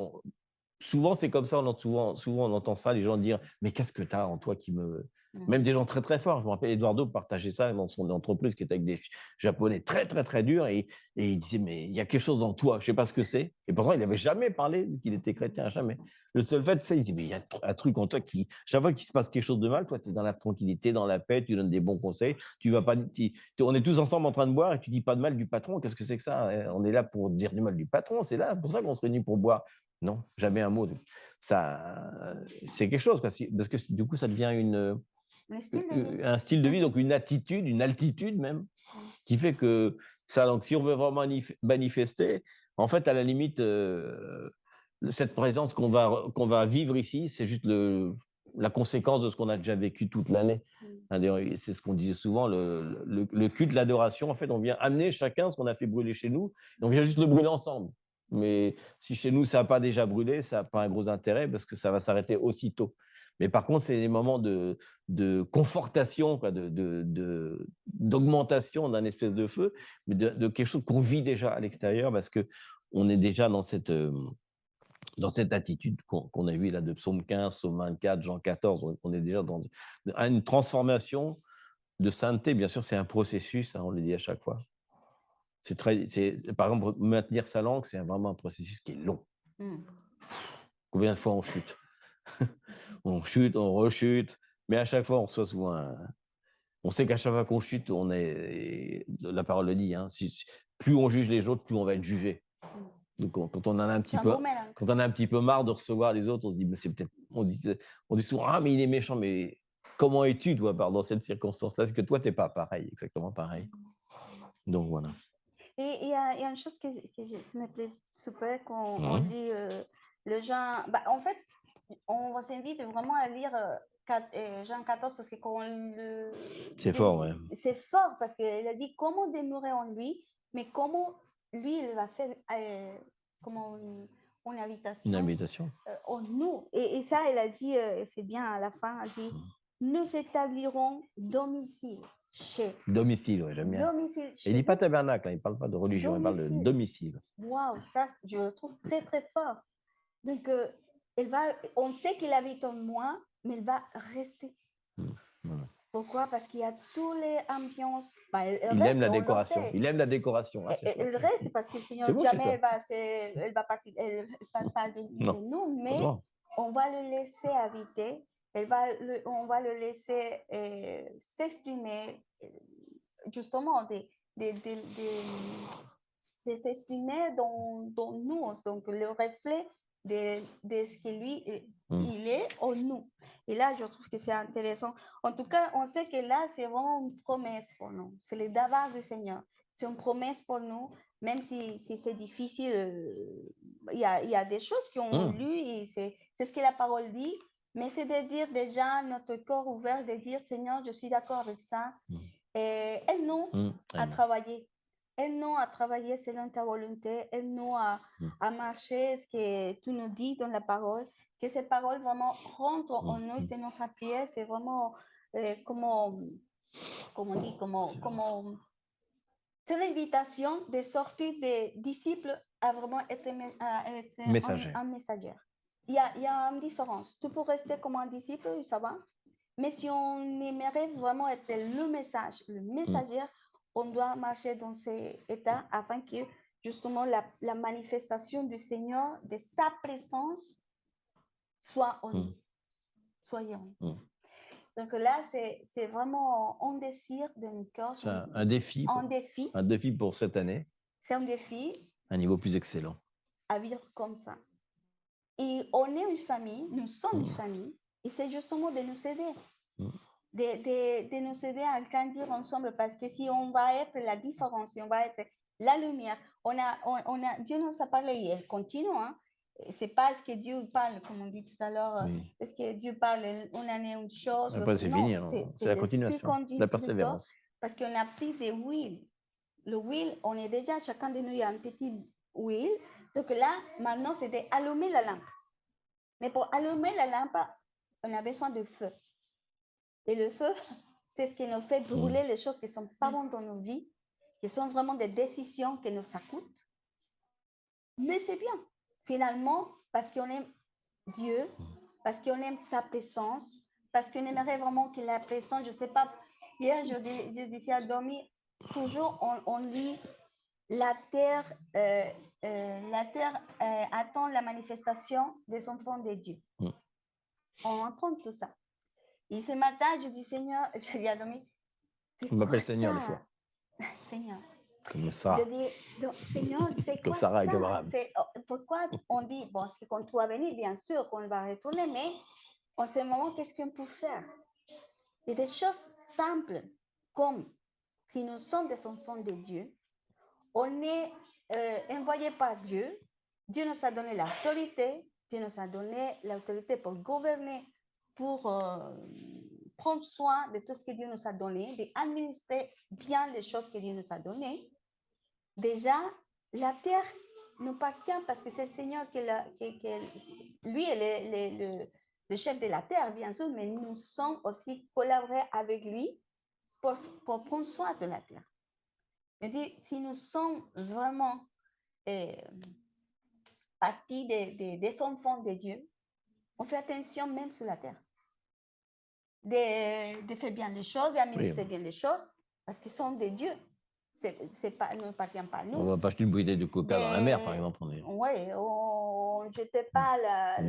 souvent, c'est comme ça, souvent, on entend ça, les gens dire, mais qu'est-ce que tu as en toi qui me... Même des gens très, très forts. Je me rappelle, Eduardo partageait ça dans son entreprise qui était avec des Japonais très, très, très durs. Et il disait, mais il y a quelque chose en toi, je ne sais pas ce que c'est. Et pourtant, il n'avait jamais parlé qu'il était chrétien, jamais. Le seul fait, c'est il dit, mais il y a un truc en toi qui, chaque fois qu'il se passe quelque chose de mal, toi, tu es dans la tranquillité, dans la paix, tu donnes des bons conseils. Tu vas pas, on est tous ensemble en train de boire et tu dis pas de mal du patron. Qu'est-ce que c'est que ça? On est là pour dire du mal du patron. C'est là, pour ça qu'on se réunit pour boire. Non, jamais un mot. Ça, c'est quelque chose, parce que du coup, ça devient un style de vie, donc une attitude, une altitude même, qui fait que ça, donc si on veut vraiment manifester, en fait, à la limite, cette présence qu'on va vivre ici, c'est juste la conséquence de ce qu'on a déjà vécu toute l'année. C'est ce qu'on disait souvent, le culte, l'adoration, en fait, on vient amener chacun ce qu'on a fait brûler chez nous, et on vient juste le brûler ensemble. Mais si chez nous, ça n'a pas déjà brûlé, ça n'a pas un gros intérêt parce que ça va s'arrêter aussitôt. Mais par contre, c'est des moments de confortation, d'augmentation d'un espèce de feu, mais de quelque chose qu'on vit déjà à l'extérieur parce qu'on est déjà dans cette attitude qu'on a vue là de Psaume 15, Psaume 24, Jean 14. On est déjà dans une transformation de sainteté. Bien sûr, c'est un processus, hein, on le dit à chaque fois. Par exemple, maintenir sa langue, c'est vraiment un processus qui est long. Combien de fois on chute? On chute, on rechute, mais à chaque fois, on reçoit souvent on sait qu'à chaque fois qu'on chute, la parole le dit, hein, plus on juge les autres, plus on va être jugé. Donc, quand on en a un petit peu marre de recevoir les autres, on se dit, mais c'est peut-être, on dit souvent, ah, mais il est méchant, mais comment es-tu, toi, dans cette circonstance-là? Est-ce que toi, tu n'es pas pareil, exactement pareil? Donc, voilà. Et il y a une chose ça me plaît super quand on lit le Jean. En fait, on s'invite vraiment à lire Jean 14 parce que quand c'est fort, ouais. C'est fort parce qu'il a dit comment demeurer en lui, mais comment lui, il va faire comment une habitation. Une habitation. En nous. Et ça, il a dit, c'est bien à la fin, il a dit, nous établirons domicile. Domicile, oui, j'aime bien. Domicile. Il ne dit pas tabernacle, il ne parle pas de religion, il parle de domicile. Waouh, ça, je le trouve très, très fort. Donc, on sait qu'il habite en moi, mais il va rester. Voilà. Pourquoi? Parce qu'il y a tous les ambiances. Il aime la décoration. Il aime la décoration. Ah, il reste parce que le Seigneur jamais elle va partir, elle ne parle pas de nous, mais on va le laisser habiter. On va le laisser s'exprimer, justement, de s'exprimer dans nous, donc le reflet de ce que lui, il est en nous. Et là, je trouve que c'est intéressant. En tout cas, on sait que là, c'est vraiment une promesse pour nous. C'est le davar du Seigneur. C'est une promesse pour nous, même si c'est difficile. Il y a des choses qui ont lu, et c'est ce que la parole dit, mais c'est de dire déjà, notre corps ouvert, de dire, Seigneur, je suis d'accord avec ça. Et aide-nous à travailler. Aide-nous à travailler selon ta volonté. Aide-nous à marcher ce que tu nous dis dans la parole. Que ces paroles vraiment rentrent en nous. C'est notre prière. C'est vraiment c'est l'invitation de sortir des disciples à vraiment être un messager. Il y a une différence. Tu peux rester comme un disciple, ça va. Mais si on aimerait vraiment être le messager, on doit marcher dans ces états afin que justement la manifestation du Seigneur, de sa présence, soit en nous. Soyez en nous. Donc là, c'est vraiment un désir de notre cœur. C'est un défi. Un défi pour cette année. C'est un défi. Un niveau plus excellent. À vivre comme ça. Et on est une famille, nous sommes une famille, et c'est justement de nous aider. De nous aider à grandir ensemble, parce que si on va être la différence, si on va être la lumière, Dieu nous a parlé et elle continue. Hein. C'est pas ce que Dieu parle, comme on dit tout à l'heure, parce que Dieu parle une année, une chose. Après, c'est fini, c'est la continuation, la persévérance. Parce qu'on a pris des huiles. Le huile, on est déjà, chacun de nous, il y a un petit huile. Donc là, maintenant, c'est d'allumer la lampe. Mais pour allumer la lampe, on a besoin de feu. Et le feu, c'est ce qui nous fait brûler les choses qui ne sont pas bonnes dans nos vies, qui sont vraiment des décisions qui nous coûtent. Mais c'est bien, finalement, parce qu'on est Dieu, parce qu'on aime sa présence, parce qu'on aimerait vraiment que la présence, je ne sais pas, hier je disais à Domi, toujours on lit la terre attend la manifestation des enfants de Dieu. On entend tout ça. Et ce matin, je dis Seigneur, je dis à Domi, On m'appelle Seigneur des fois. Seigneur. Comme ça. Je dis, donc, Seigneur, c'est quoi Sarah ça? Pourquoi on dit, bon, c'est qu'on doit venir, bien sûr, qu'on va retourner, mais en ce moment, qu'est-ce qu'on peut faire? Il y a des choses simples, comme si nous sommes des enfants de Dieu, on est envoyé par Dieu, Dieu nous a donné l'autorité, Dieu nous a donné l'autorité pour gouverner, pour prendre soin de tout ce que Dieu nous a donné, d'administrer bien les choses que Dieu nous a données. Déjà, la terre nous appartient parce que c'est le Seigneur qui lui est le chef de la terre, bien sûr, mais nous sommes aussi collaborés avec lui pour prendre soin de la terre. Je dis, si nous sommes vraiment partie des enfants de Dieu, on fait attention même sur la terre. De faire bien les choses, d'administrer bien les choses, parce qu'ils sont des dieux. Ne nous appartient pas à nous. On va pas acheter une bouteille de coca dans la mer, par exemple. Oui, on ne jetait pas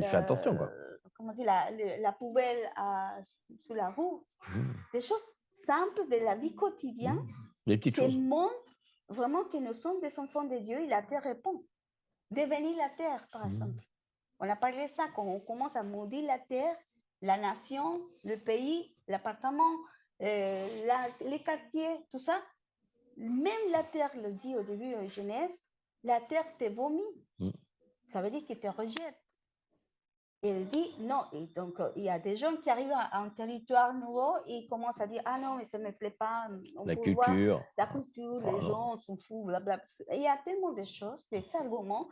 fait attention, quoi. Comment dire, la poubelle sous la roue. Des choses simples de la vie quotidienne qui montrent vraiment que nous sommes des enfants de Dieu et la terre répond. Devenir la terre, par exemple. On a parlé de ça quand on commence à maudire la terre, la nation, le pays, l'appartement, les quartiers, tout ça. Même la terre le dit au début de Genèse, la terre te vomit. Ça veut dire qu'elle te rejette. Et elle dit non. Et donc, il y a des gens qui arrivent à un territoire nouveau et ils commencent à dire ah non, mais ça ne me plaît pas. La culture, les gens sont fous, blablabla. Il y a tellement de choses, des arguments.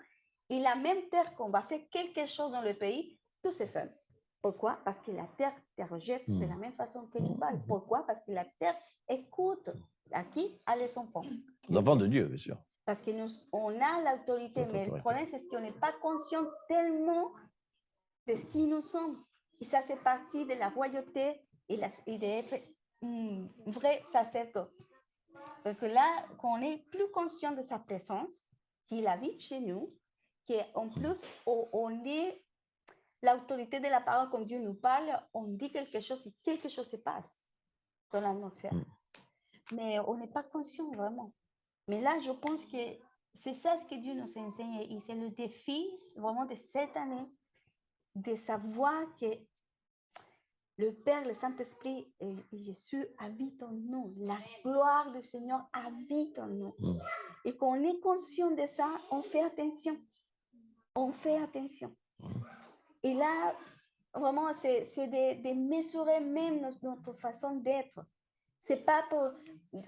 Et la même terre qu'on va faire quelque chose dans le pays, tout se fait. Pourquoi? Parce que la terre te rejette de la même façon que tu parles. Pourquoi? Parce que la terre écoute. À qui? À les enfants. L'enfant de Dieu, bien sûr. Parce que on a l'autorité, mais le problème, c'est qu'on n'est pas conscient tellement de ce qui nous sommes. Et ça, c'est partie de la royauté et d'être un vrai sacerdoce. Donc là, qu'on est plus conscient de sa présence, qu'il habite chez nous, qu'en plus, on est l'autorité de la parole, quand Dieu nous parle, on dit quelque chose et quelque chose se passe dans l'atmosphère. Mais on n'est pas conscient vraiment. Mais là, je pense que c'est ça ce que Dieu nous enseigne. Et c'est le défi vraiment de cette année, de savoir que le Père, le Saint-Esprit et Jésus habitent en nous. La gloire du Seigneur habite en nous. Et quand on est conscient de ça, on fait attention. On fait attention. Et là, vraiment, c'est de mesurer même notre façon d'être. Ce n'est pas pour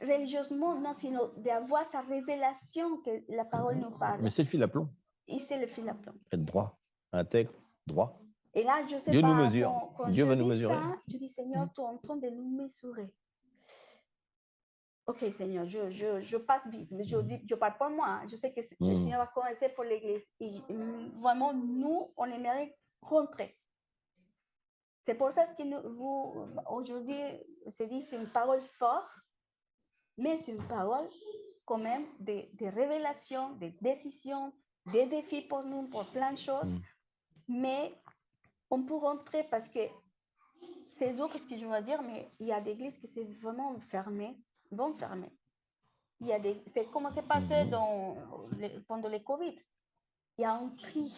religieusement, non, sinon d'avoir sa révélation que la parole nous parle. Mais c'est le fil à plomb. Et c'est le fil à plomb. Être droit, intègre, droit. Et là, je sais Dieu pas, nous mesure. quand Dieu je va nous dis mesurer. ça, je dis, Seigneur, tu es en train de nous mesurer. Ok, Seigneur, je passe vite. Mais je parle pas moi. Je sais que le Seigneur va commencer pour l'Église. Et vraiment, nous, on aimerait rentrer. C'est pour ça que vous, aujourd'hui, c'est dit, c'est une parole forte, mais c'est une parole quand même de révélations, de décisions, des défis pour nous, pour plein de choses. Mais on peut rentrer parce que c'est dur ce que je veux dire, mais il y a des églises qui sont vraiment fermées, vont fermer. C'est comme c'est passé pendant le Covid. Il y a un tri.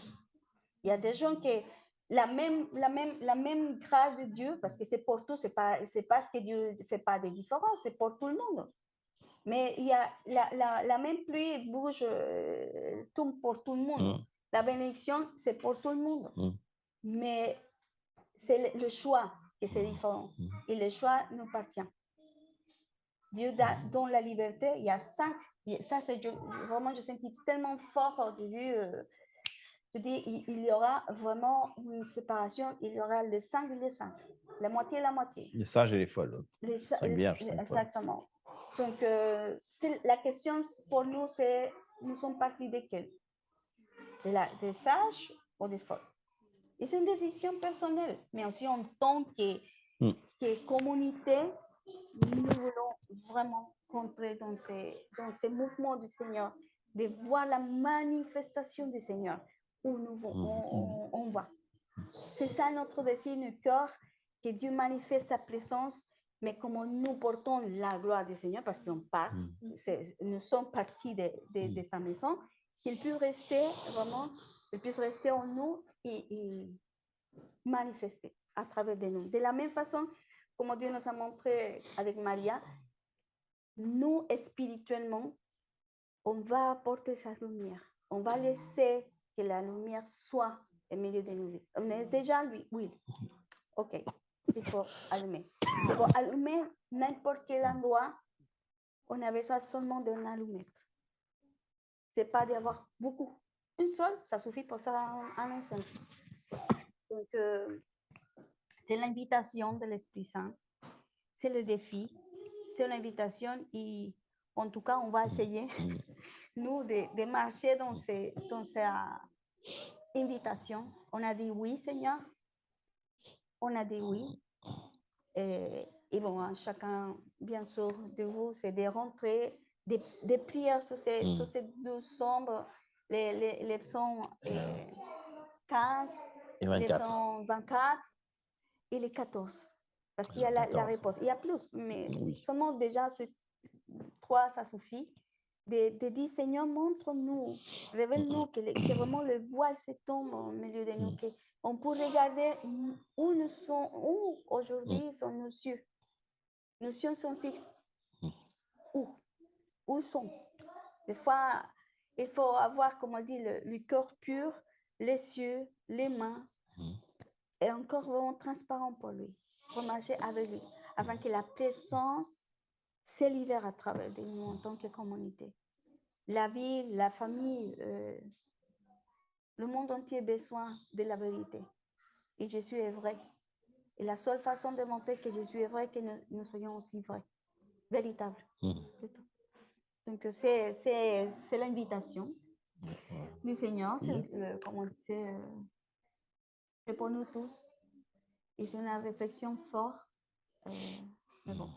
Il y a des gens qui la même grâce de Dieu, parce que c'est pour tout, c'est pas ce que Dieu ne fait pas de différence, c'est pour tout le monde. Mais il y a la même pluie bouge tout pour tout le monde. La bénédiction, c'est pour tout le monde. Mais c'est le choix que c'est différent. Et le choix nous appartient. Dieu donne la liberté. Il y a 5. Ça, c'est vraiment, je sentis tellement fort au début. Je dis, il y aura vraiment une séparation. Il y aura le 5 et le 5. La moitié et la moitié. Les sages et les folles. Les 5 vierges. Exactement. Donc, la question pour nous, c'est, nous sommes partis de quel? Des sages ou des folles? Et c'est une décision personnelle, mais aussi en tant que communauté, nous voulons vraiment rentrer dans ces mouvements du Seigneur, de voir la manifestation du Seigneur où on va. C'est ça notre désir, notre cœur, que Dieu manifeste sa présence, mais comment nous portons la gloire du Seigneur, parce qu'on part, nous sommes partis de sa maison, qu'il puisse rester vraiment, qu'il puisse rester en nous et manifester à travers de nous. De la même façon, comme Dieu nous a montré avec Maria, nous, spirituellement, on va apporter sa lumière. On va laisser que la lumière soit au milieu de nous. Mais déjà, oui. OK, il faut allumer. Pour allumer n'importe quel endroit, on a besoin seulement d'une allumette. Ce n'est pas d'avoir beaucoup. Une seule, ça suffit pour faire un incendie. Donc, c'est l'invitation de l'Esprit Saint. C'est le défi. C'est l'invitation et en tout cas, on va essayer, nous, de marcher dans cette invitation. On a dit oui, Seigneur. On a dit oui. Et bon, chacun, bien sûr, de vous, c'est de rentrer, des prières sur ces deux sombres, les psaumes 15, les psaumes 24 et les 14. Parce qu'il y a la réponse. Il y a plus, mais seulement déjà, 3, ça suffit. De dire, Seigneur, montre-nous, révèle-nous que vraiment le voile se tombe au milieu de nous, qu'on peut regarder où aujourd'hui sont nos yeux. Nos yeux sont fixes. Où sont? Des fois, il faut avoir, comme on dit, le cœur pur, les yeux, les mains, et encore vraiment transparent pour lui, pour marcher avec lui, afin que la présence se libère à travers de nous en tant que communauté. La vie, la famille, le monde entier a besoin de la vérité. Et Jésus est vrai. Et la seule façon de montrer que Jésus est vrai, que nous soyons aussi vrais, véritables. Donc, c'est l'invitation du Seigneur, c'est pour nous tous. Et c'est une réflexion forte. Mais bon.